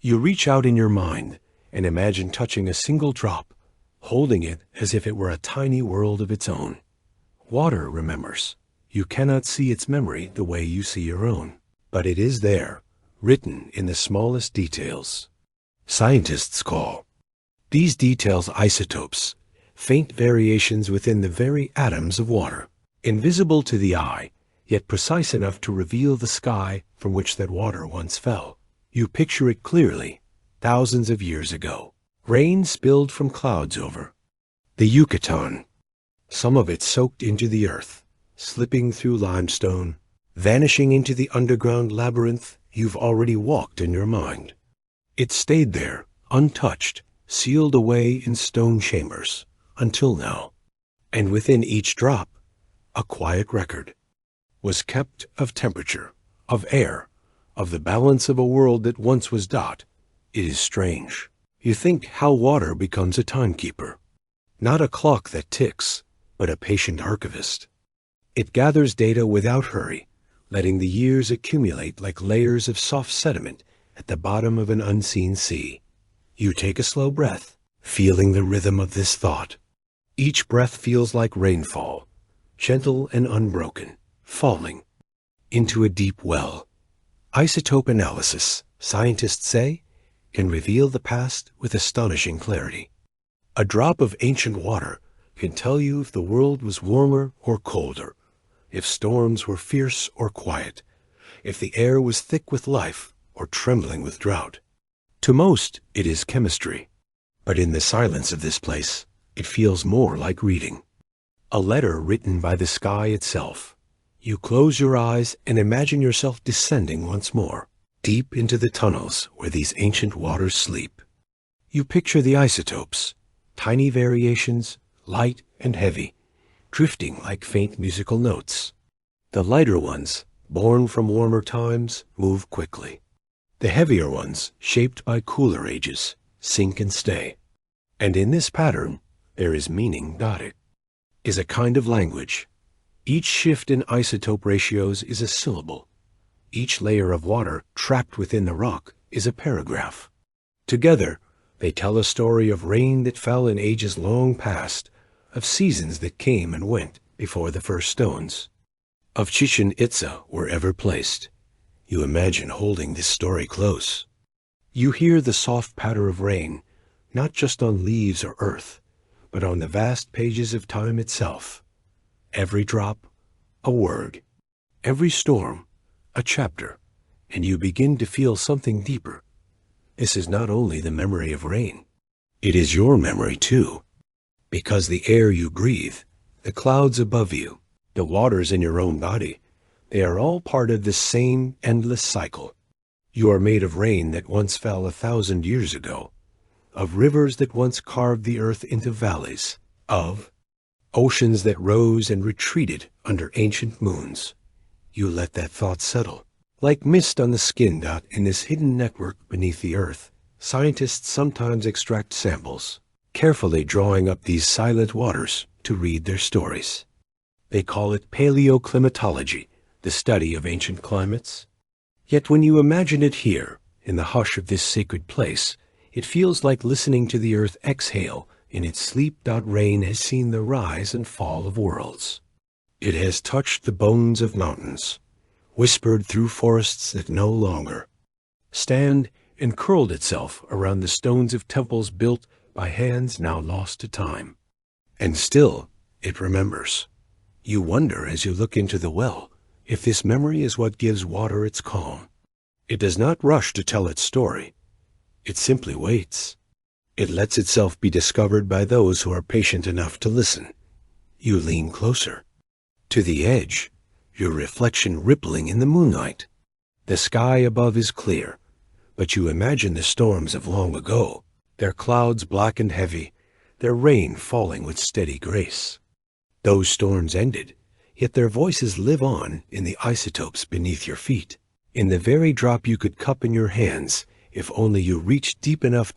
You reach out in your mind and imagine touching a single drop, holding it as if it were a tiny world of its own. Water remembers. You cannot see its memory the way you see your own, but it is there, written in the smallest details. Scientists call these details isotopes, faint variations within the very atoms of water, invisible to the eye, yet precise enough to reveal the sky from which that water once fell. You picture it clearly, thousands of years ago. Rain spilled from clouds over the Yucatan, some of it soaked into the earth, slipping through limestone, vanishing into the underground labyrinth you've already walked in your mind. It stayed there, untouched, sealed away in stone chambers, until now. And within each drop, a quiet record was kept of temperature, of air, of the balance of a world that once was dot. It is strange. You think how water becomes a timekeeper, not a clock that ticks, but a patient archivist. It gathers data without hurry, letting the years accumulate like layers of soft sediment at the bottom of an unseen sea. You take a slow breath, feeling the rhythm of this thought. Each breath feels like rainfall, gentle and unbroken, falling into a deep well. Isotope analysis, scientists say, can reveal the past with astonishing clarity. A drop of ancient water can tell you if the world was warmer or colder, if storms were fierce or quiet, if the air was thick with life or trembling with drought. To most, it is chemistry, but in the silence of this place, it feels more like reading. A letter written by the sky itself. You close your eyes and imagine yourself descending once more, deep into the tunnels where these ancient waters sleep. You picture the isotopes, tiny variations, light and heavy, drifting like faint musical notes. The lighter ones, born from warmer times, move quickly. The heavier ones, shaped by cooler ages, sink and stay. And in this pattern, there is meaning dotted, is a kind of language. Each shift in isotope ratios is a syllable. Each layer of water trapped within the rock is a paragraph. Together, they tell a story of rain that fell in ages long past, of seasons that came and went before the first stones, of Chichén Itza wherever placed. You imagine holding this story close. You hear the soft patter of rain, not just on leaves or earth, but on the vast pages of time itself. Every drop, a word. Every storm, a chapter. And you begin to feel something deeper. This is not only the memory of rain. It is your memory too. Because the air you breathe, the clouds above you, the waters in your own body, they are all part of this same endless cycle. You are made of rain that once fell 1,000 years ago, of rivers that once carved the earth into valleys, of oceans that rose and retreated under ancient moons. You let that thought settle. Like mist on the skin dot in this hidden network beneath the earth, scientists sometimes extract samples, carefully drawing up these silent waters to read their stories. They call it paleoclimatology, the study of ancient climates. Yet when you imagine it here, in the hush of this sacred place, it feels like listening to the earth exhale in its sleep. Rain has seen the rise and fall of worlds. It has touched the bones of mountains, whispered through forests that no longer stand, and curled itself around the stones of temples built by hands now lost to time. And still, it remembers. You wonder as you look into the well if this memory is what gives water its calm. It does not rush to tell its story. It simply waits. It lets itself be discovered by those who are patient enough to listen. You lean closer. To the edge, your reflection rippling in the moonlight. The sky above is clear, but you imagine the storms of long ago, their clouds black and heavy, their rain falling with steady grace. Those storms ended, yet their voices live on in the isotopes beneath your feet, in the very drop you could cup in your hands if only you reached deep enough.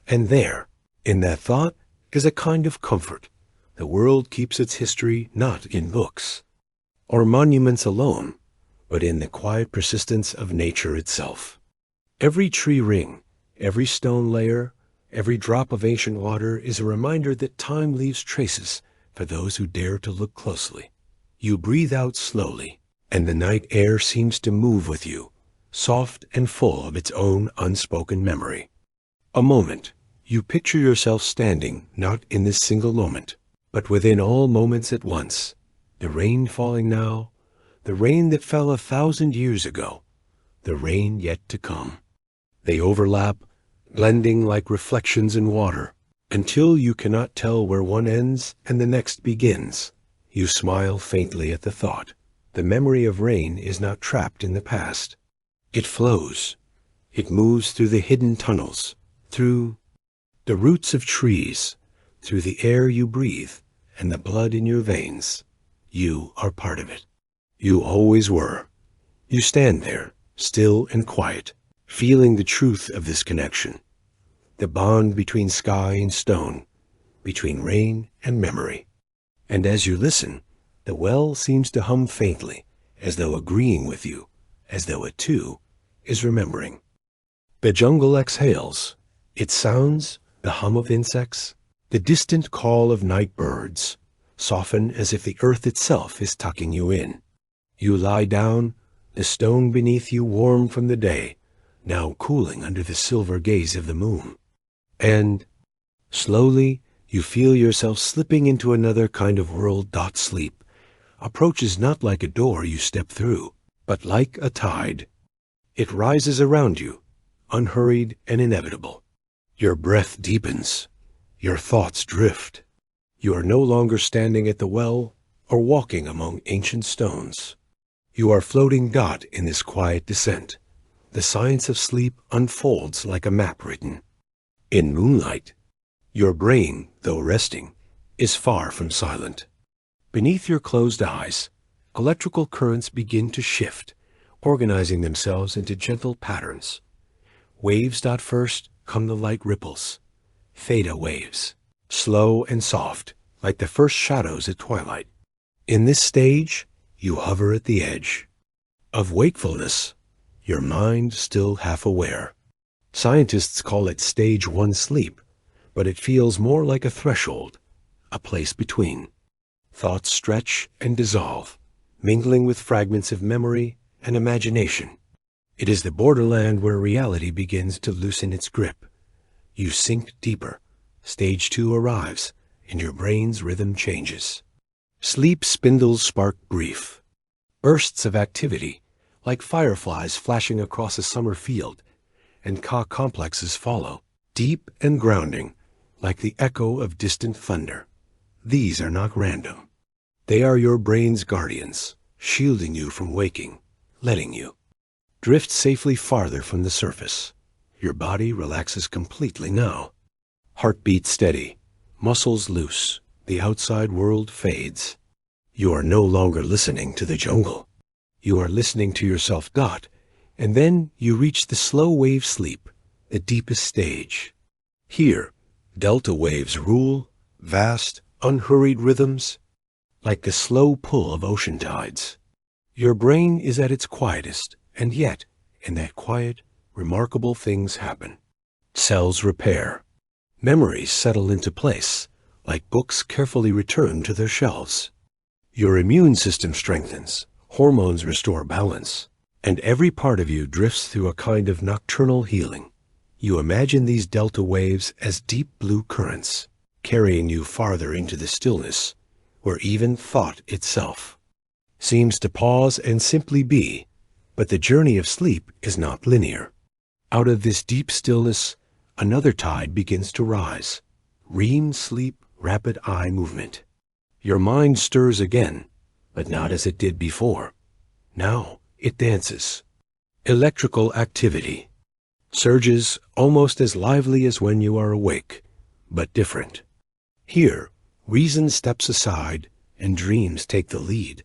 And there, in that thought, is a kind of comfort. The world keeps its history not in books or monuments alone, but in the quiet persistence of nature itself. Every tree ring, every stone layer, every drop of ancient water is a reminder that time leaves traces for those who dare to look closely. You breathe out slowly, and the night air seems to move with you, soft and full of its own unspoken memory. A moment, you picture yourself standing not in this single moment, but within all moments at once. The rain falling now, the rain that fell 1,000 years ago, the rain yet to come. They overlap, blending like reflections in water, until you cannot tell where one ends and the next begins. You smile faintly at the thought. The memory of rain is not trapped in the past. It flows. It moves through the hidden tunnels, through the roots of trees, through the air you breathe and the blood in your veins. You are part of it. You always were. You stand there, still and quiet, feeling the truth of this connection, the bond between sky and stone, between rain and memory. And as you listen, the well seems to hum faintly, as though agreeing with you, as though it too is remembering. The jungle exhales. Its sounds, the hum of insects, the distant call of night birds, soften as if the earth itself is tucking you in. You lie down, the stone beneath you warm from the day, now cooling under the silver gaze of the moon. And slowly you feel yourself slipping into another kind of world. Sleep approaches not like a door you step through, but like a tide. It rises around you, unhurried and inevitable. Your breath deepens. Your thoughts drift. You are no longer standing at the well or walking among ancient stones. You are floating in this quiet descent. The science of sleep unfolds like a map written in moonlight. Your brain, though resting, is far from silent. Beneath your closed eyes, electrical currents begin to shift, organizing themselves into gentle patterns. Waves. First come the light ripples, theta waves, slow and soft, like the first shadows at twilight. In this stage, you hover at the edge of wakefulness, your mind still half aware. Scientists call it stage 1 sleep, but it feels more like a threshold, a place between. Thoughts stretch and dissolve, mingling with fragments of memory and imagination. It is the borderland where reality begins to loosen its grip. You sink deeper. Stage 2 arrives, and your brain's rhythm changes. Sleep spindles spark brief bursts of activity, like fireflies flashing across a summer field, and complexes follow, deep and grounding, like the echo of distant thunder. These are not random. They are your brain's guardians, shielding you from waking, letting you drift safely farther from the surface. Your body relaxes completely now. Heartbeat steady, muscles loose, the outside world fades. You are no longer listening to the jungle. You are listening to yourself dot, and then you reach the slow wave sleep, the deepest stage. Here, delta waves rule, vast, unhurried rhythms, like the slow pull of ocean tides. Your brain is at its quietest, and yet, in that quiet, remarkable things happen. Cells repair. Memories settle into place, like books carefully returned to their shelves. Your immune system strengthens, hormones restore balance, and every part of you drifts through a kind of nocturnal healing. You imagine these delta waves as deep blue currents, carrying you farther into the stillness, where even thought itself seems to pause and simply be. But the journey of sleep is not linear. Out of this deep stillness, another tide begins to rise. REM sleep, rapid eye movement. Your mind stirs again, but not as it did before. Now it dances. Electrical activity. Surges almost as lively as when you are awake, but different. Here, reason steps aside and dreams take the lead.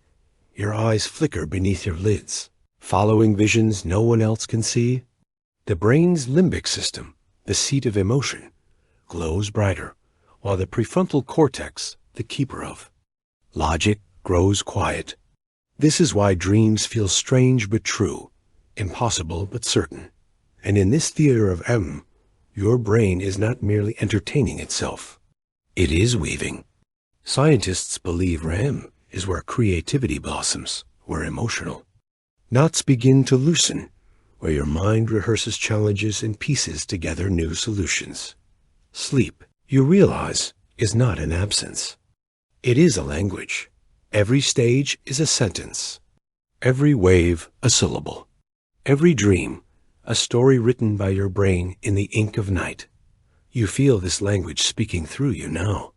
Your eyes flicker beneath your lids, following visions no one else can see. The brain's limbic system, the seat of emotion, glows brighter, while the prefrontal cortex, the keeper of logic, grows quiet. This is why dreams feel strange but true, impossible but certain. And in this theater of M, your brain is not merely entertaining itself. It is weaving. Scientists believe REM is where creativity blossoms, where emotional knots begin to loosen, where your mind rehearses challenges and pieces together new solutions. Sleep, you realize, is not an absence. It is a language. Every stage is a sentence. Every wave a syllable. Every dream a story written by your brain in the ink of night. You feel this language speaking through you now.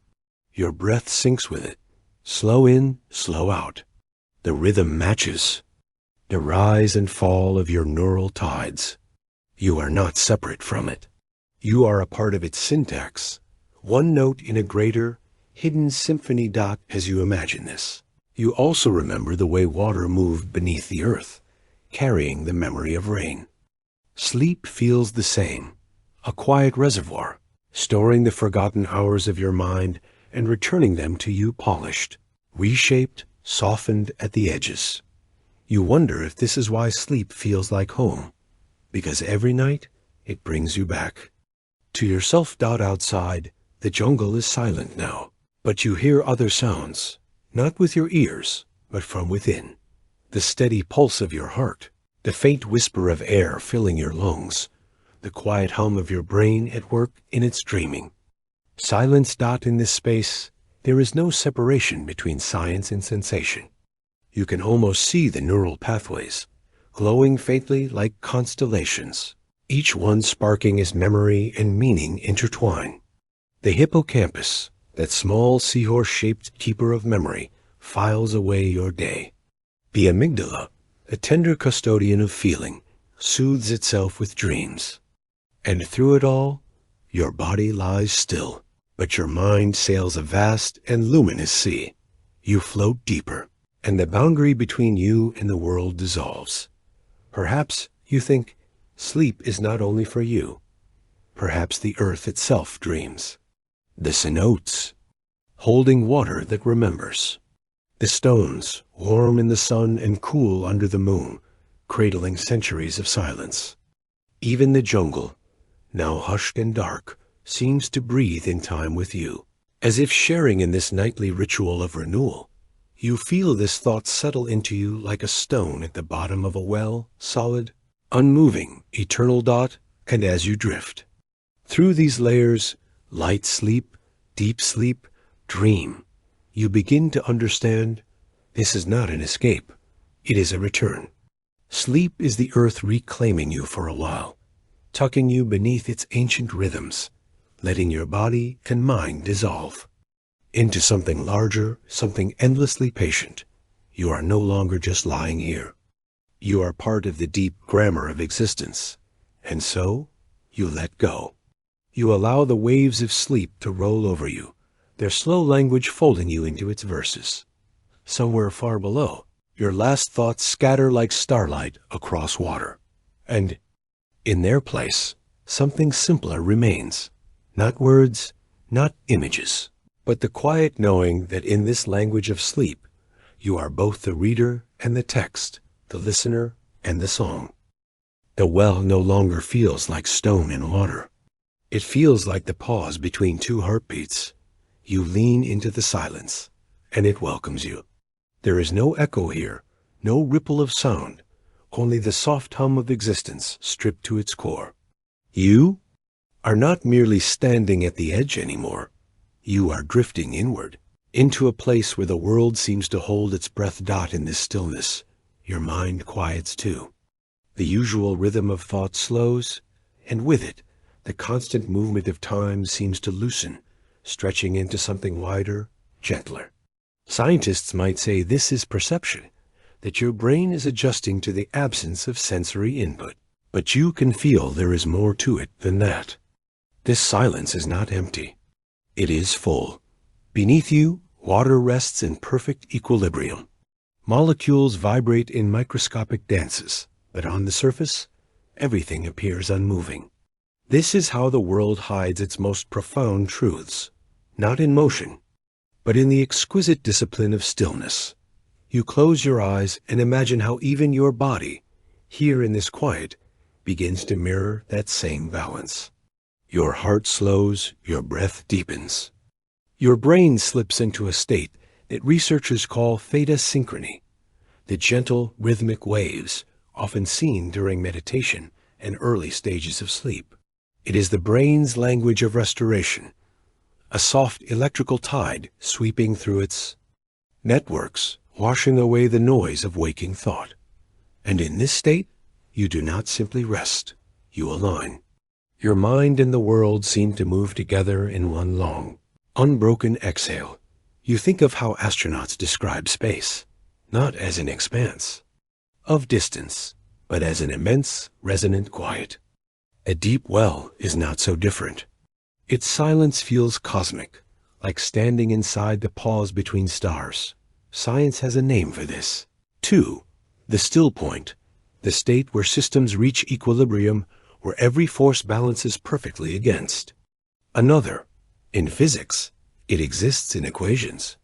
Your breath syncs with it. Slow in, slow out. The rhythm matches the rise and fall of your neural tides. You are not separate from it. You are a part of its syntax, one note in a greater, hidden symphony dot as you imagine this. You also remember the way water moved beneath the earth, carrying the memory of rain. Sleep feels the same, a quiet reservoir, storing the forgotten hours of your mind and returning them to you polished, reshaped, softened at the edges. You wonder if this is why sleep feels like home, because every night it brings you back. To yourself outside, the jungle is silent now, but you hear other sounds, not with your ears, but from within. The steady pulse of your heart, the faint whisper of air filling your lungs, the quiet hum of your brain at work in its dreaming. Silence in this space, there is no separation between science and sensation. You can almost see the neural pathways, glowing faintly like constellations, each one sparking as memory and meaning intertwine. The hippocampus, that small seahorse-shaped keeper of memory, files away your day. The amygdala, a tender custodian of feeling, soothes itself with dreams. And through it all, your body lies still, but your mind sails a vast and luminous sea. You float deeper, and the boundary between you and the world dissolves. Perhaps you think sleep is not only for you. Perhaps the earth itself dreams. The cenotes, holding water that remembers. The stones, warm in the sun and cool under the moon, cradling centuries of silence. Even the jungle, now hushed and dark, seems to breathe in time with you, as if sharing in this nightly ritual of renewal. You feel this thought settle into you like a stone at the bottom of a well, solid, unmoving, eternal dot, and as you drift through these layers, light sleep, deep sleep, dream, you begin to understand this is not an escape, it is a return. Sleep is the earth reclaiming you for a while, tucking you beneath its ancient rhythms, letting your body and mind dissolve into something larger, something endlessly patient. You are no longer just lying here. You are part of the deep grammar of existence, and so you let go. You allow the waves of sleep to roll over you, their slow language folding you into its verses. Somewhere far below, Your last thoughts scatter like starlight across water. And in their place, something simpler remains. Not words, not images, but the quiet knowing that in this language of sleep, you are both the reader and the text, the listener and the song. The well no longer feels like stone in water. It feels like the pause between two heartbeats. You lean into the silence, and it welcomes you. There is no echo here, no ripple of sound, only the soft hum of existence stripped to its core. You are not merely standing at the edge anymore. You are drifting inward, into a place where the world seems to hold its breath. In this stillness, your mind quiets too. The usual rhythm of thought slows, and with it, the constant movement of time seems to loosen, stretching into something wider, gentler. Scientists might say this is perception, that your brain is adjusting to the absence of sensory input. But you can feel there is more to it than that. This silence is not empty. It is full. Beneath you, water rests in perfect equilibrium. Molecules vibrate in microscopic dances, but on the surface, everything appears unmoving. This is how the world hides its most profound truths, not in motion, but in the exquisite discipline of stillness. You close your eyes and imagine how even your body, here in this quiet, begins to mirror that same balance. Your heart slows, your breath deepens. Your brain slips into a state that researchers call theta synchrony, the gentle rhythmic waves often seen during meditation and early stages of sleep. It is the brain's language of restoration, a soft electrical tide sweeping through its networks, washing away the noise of waking thought. And in this state, you do not simply rest, you align. Your mind and the world seem to move together in one long, unbroken exhale. You think of how astronauts describe space, not as an expanse of distance, but as an immense, resonant quiet. A deep well is not so different. Its silence feels cosmic, like standing inside the pause between stars. Science has a name for this. 2. The still point, the state where systems reach equilibrium, where every force balances perfectly against another. In physics, it exists in equations.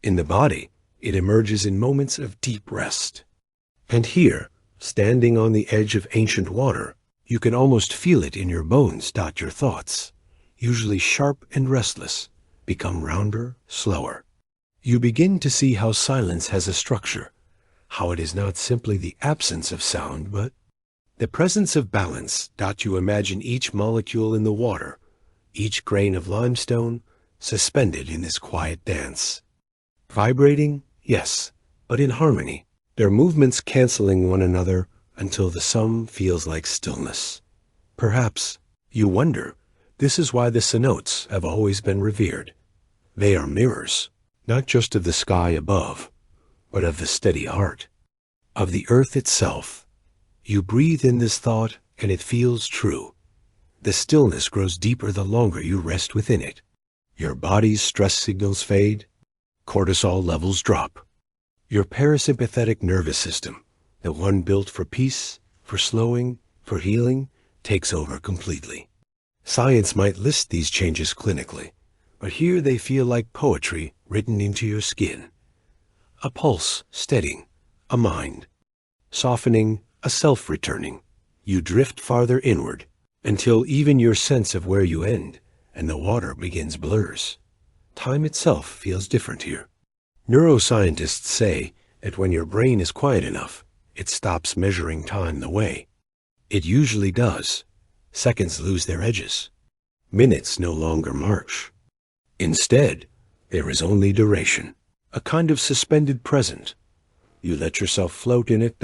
In the body, it emerges in moments of deep rest. And here, standing on the edge of ancient water, you can almost feel it in your bones. Your thoughts, usually sharp and restless, become rounder, slower. You begin to see how silence has a structure, how it is not simply the absence of sound, but the presence of balance. You imagine each molecule in the water, each grain of limestone, suspended in this quiet dance. Vibrating, yes, but in harmony, their movements canceling one another until the sum feels like stillness. Perhaps, you wonder, this is why the cenotes have always been revered. They are mirrors, not just of the sky above, but of the steady heart, of the earth itself. You breathe in this thought, and it feels true. The stillness grows deeper the longer you rest within it. Your body's stress signals fade, cortisol levels drop. Your parasympathetic nervous system, the one built for peace, for slowing, for healing, takes over completely. Science might list these changes clinically, but here they feel like poetry written into your skin. A pulse steadying, a mind softening, a self returning. You drift farther inward until even your sense of where you end and the water begins blurs. Time itself feels different here. Neuroscientists say that when your brain is quiet enough, it stops measuring time the way it usually does. Seconds lose their edges. Minutes no longer march. Instead, there is only duration, a kind of suspended present. You let yourself float in it,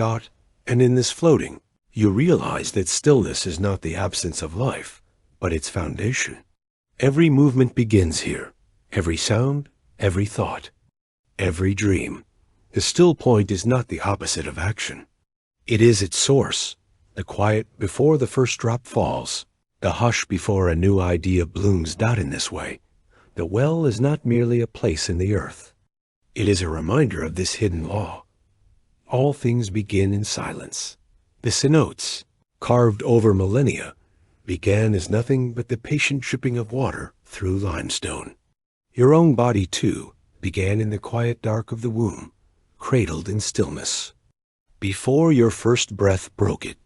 and in this floating, you realize that stillness is not the absence of life, but its foundation. Every movement begins here, every sound, every thought, every dream. The still point is not the opposite of action. It is its source, the quiet before the first drop falls, the hush before a new idea blooms. In this way, the well is not merely a place in the earth. It is a reminder of this hidden law. all things begin in silence. The cenotes, carved over millennia, began as nothing but the patient dripping of water through limestone. Your own body, too, began in the quiet dark of the womb, cradled in stillness. Before your first breath broke it,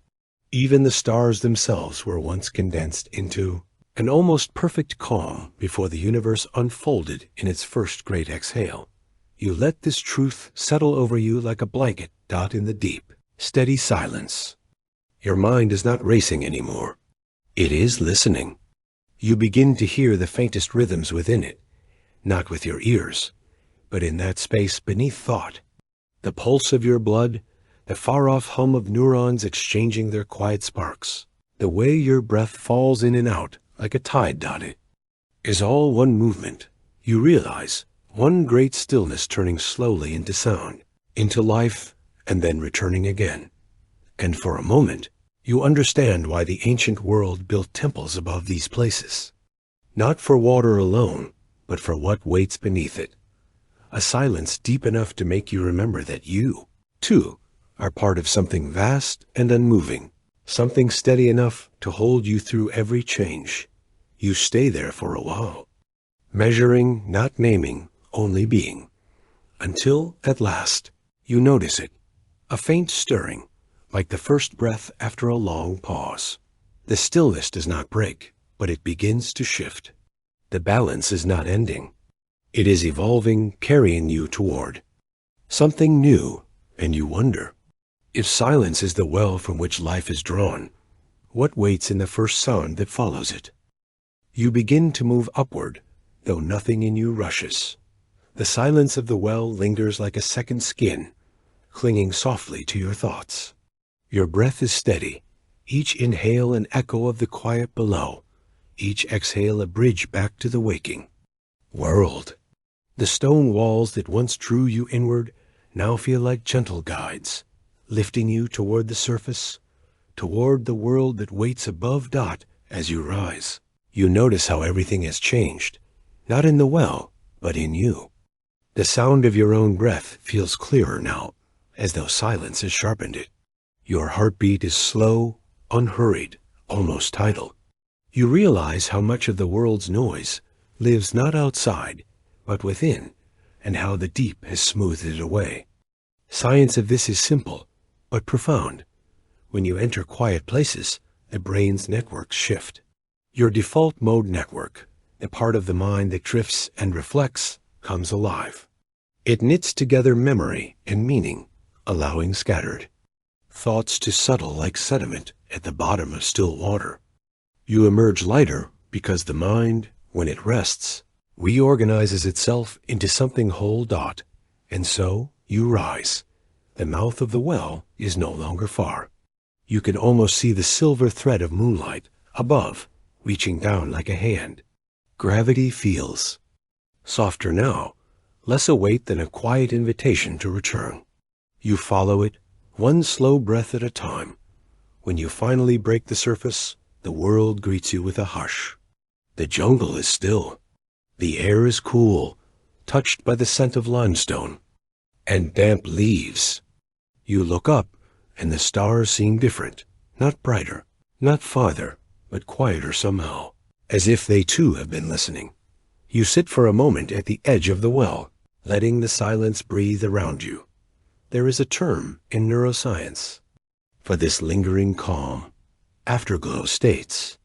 even the stars themselves were once condensed into an almost perfect calm before the universe unfolded in its first great exhale. You let this truth settle over you like a blanket in the deep, steady silence. Your mind is not racing anymore. It is listening. You begin to hear the faintest rhythms within it, not with your ears, but in that space beneath thought. The pulse of your blood, the far-off hum of neurons exchanging their quiet sparks, the way your breath falls in and out like a tide it is all one movement. You realize one great stillness turning slowly into sound, into life, and then returning again. And for a moment, you understand why the ancient world built temples above these places. Not for water alone, but for what waits beneath it. A silence deep enough to make you remember that you, too, are part of something vast and unmoving, something steady enough to hold you through every change. You stay there for a while, measuring, not naming, only being, until, at last, you notice it, a faint stirring, like the first breath after a long pause. The stillness does not break, but it begins to shift. The balance is not ending. It is evolving, carrying you toward something new, and you wonder, if silence is the well from which life is drawn, what waits in the first sound that follows it? You begin to move upward, though nothing in you rushes. The silence of the well lingers like a second skin, clinging softly to your thoughts. Your breath is steady, each inhale an echo of the quiet below, each exhale a bridge back to the waking world. The stone walls that once drew you inward now feel like gentle guides, lifting you toward the surface, toward the world that waits above as you rise. You notice how everything has changed, not in the well, but in you. The sound of your own breath feels clearer now, as though silence has sharpened it. Your heartbeat is slow, unhurried, almost tidal. You realize how much of the world's noise lives not outside, but within, and how the deep has smoothed it away. Science of this is simple, but profound. When you enter quiet places, the brain's networks shift. Your default mode network, the part of the mind that drifts and reflects, comes alive. It knits together memory and meaning, allowing scattered thoughts to settle like sediment at the bottom of still water. You emerge lighter because the mind, when it rests, reorganizes itself into something whole, and so you rise. The mouth of the well is no longer far. You can almost see the silver thread of moonlight above, reaching down like a hand. Gravity feels softer now, less a weight than a quiet invitation to return. You follow it, one slow breath at a time. When you finally break the surface, the world greets you with a hush. The jungle is still. The air is cool, touched by the scent of limestone and damp leaves. You look up, and the stars seem different, not brighter, not farther, but quieter somehow, as if they too have been listening. You sit for a moment at the edge of the well, letting the silence breathe around you. There is a term in neuroscience for this lingering calm, afterglow states.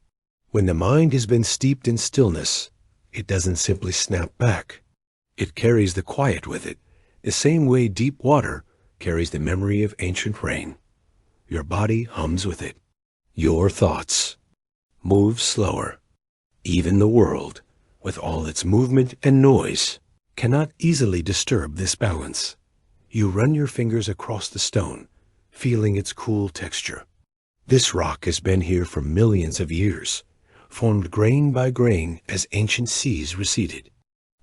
When the mind has been steeped in stillness, it doesn't simply snap back. It carries the quiet with it, the same way deep water carries the memory of ancient rain. Your body hums with it. Your thoughts move slower. Even the world, with all its movement and noise, cannot easily disturb this balance. You run your fingers across the stone, feeling its cool texture. This rock has been here for millions of years, formed grain by grain as ancient seas receded,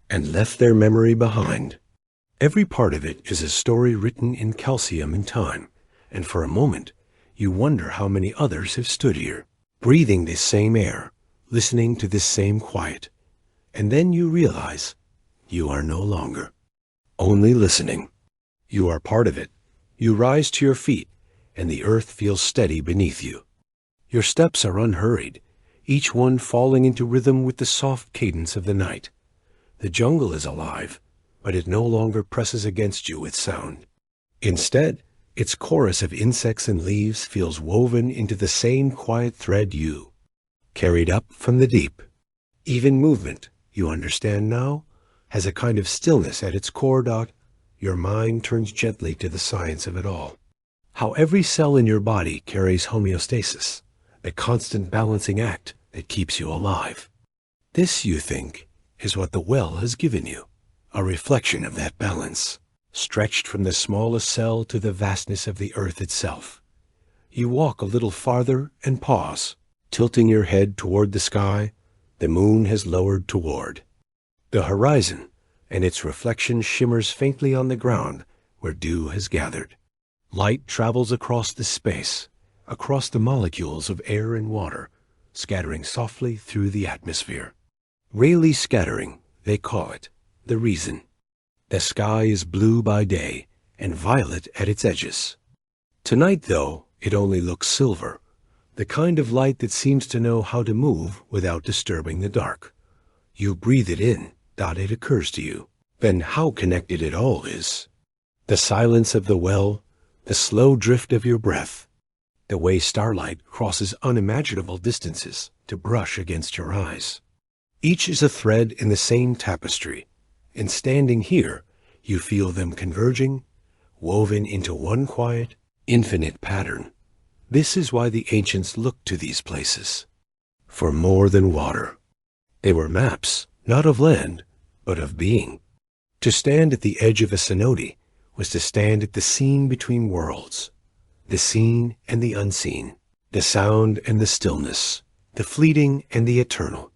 and left their memory behind. Every part of it is a story written in calcium and time, and for a moment you wonder how many others have stood here, breathing this same air, listening to this same quiet. And then you realize you are no longer only listening. You are part of it. You rise to your feet, and the earth feels steady beneath you. Your steps are unhurried, each one falling into rhythm with the soft cadence of the night. The jungle is alive, but it no longer presses against you with sound. Instead, its chorus of insects and leaves feels woven into the same quiet thread you, carried up from the deep. Even movement, you understand now, has a kind of stillness at its core. Your mind turns gently to the science of it all. How every cell in your body carries homeostasis, the constant balancing act that keeps you alive. This, you think, is what the well has given you, a reflection of that balance, stretched from the smallest cell to the vastness of the earth itself. You walk a little farther and pause, tilting your head toward the sky the moon has lowered toward. The horizon and its reflection shimmers faintly on the ground where dew has gathered. Light travels across the space, across the molecules of air and water, scattering softly through the atmosphere. Rayleigh scattering, they call it, the reason. The sky is blue by day and violet at its edges. Tonight, though, it only looks silver, the kind of light that seems to know how to move without disturbing the dark. You breathe it in, it occurs to you, then how connected it all is. The silence of the well, the slow drift of your breath, the way starlight crosses unimaginable distances to brush against your eyes. Each is a thread in the same tapestry, and standing here, you feel them converging, woven into one quiet, infinite pattern. This is why the ancients looked to these places, for more than water. They were maps, not of land, but of being. To stand at the edge of a cenote was to stand at the scene between worlds, the seen and the unseen, the sound and the stillness, the fleeting and the eternal.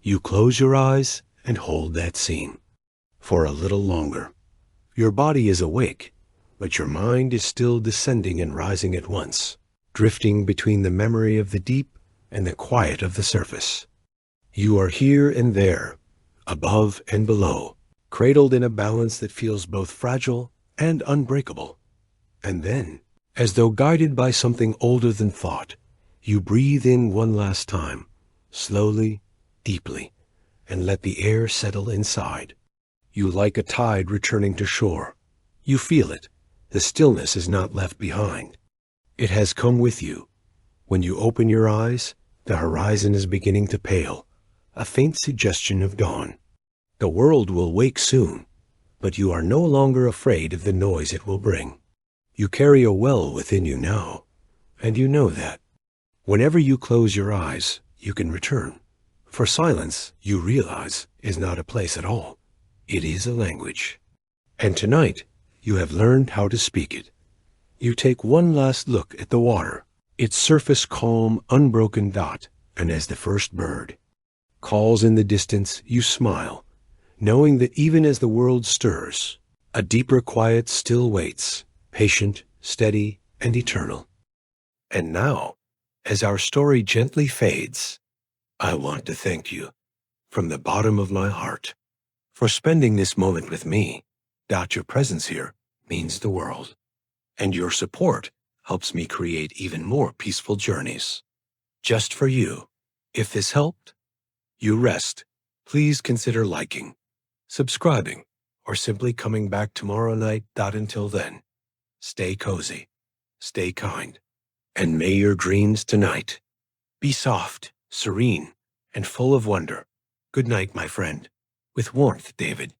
You close your eyes and hold that scene for a little longer. Your body is awake, but your mind is still descending and rising at once, drifting between the memory of the deep and the quiet of the surface. You are here and there, above and below, cradled in a balance that feels both fragile and unbreakable. And then, as though guided by something older than thought, you breathe in one last time, slowly, deeply, and let the air settle inside. You like a tide returning to shore. You feel it. The stillness is not left behind. It has come with you. When you open your eyes, the horizon is beginning to pale, a faint suggestion of dawn. The world will wake soon, but you are no longer afraid of the noise it will bring. You carry a well within you now, and you know that. Whenever you close your eyes, you can return. For silence, you realize, is not a place at all. It is a language. And tonight, you have learned how to speak it. You take one last look at the water, its surface calm, unbroken, and as the first bird calls in the distance, you smile, knowing that even as the world stirs, a deeper quiet still waits, patient, steady, and eternal. And now, as our story gently fades, I want to thank you, from the bottom of my heart, for spending this moment with me. Your presence here means the world, and your support helps me create even more peaceful journeys. Just for you. If this helped you rest, please consider liking, subscribing, or simply coming back tomorrow night. Until then, stay cozy, stay kind, and may your dreams tonight be soft, serene, and full of wonder. Good night, my friend. With warmth, David.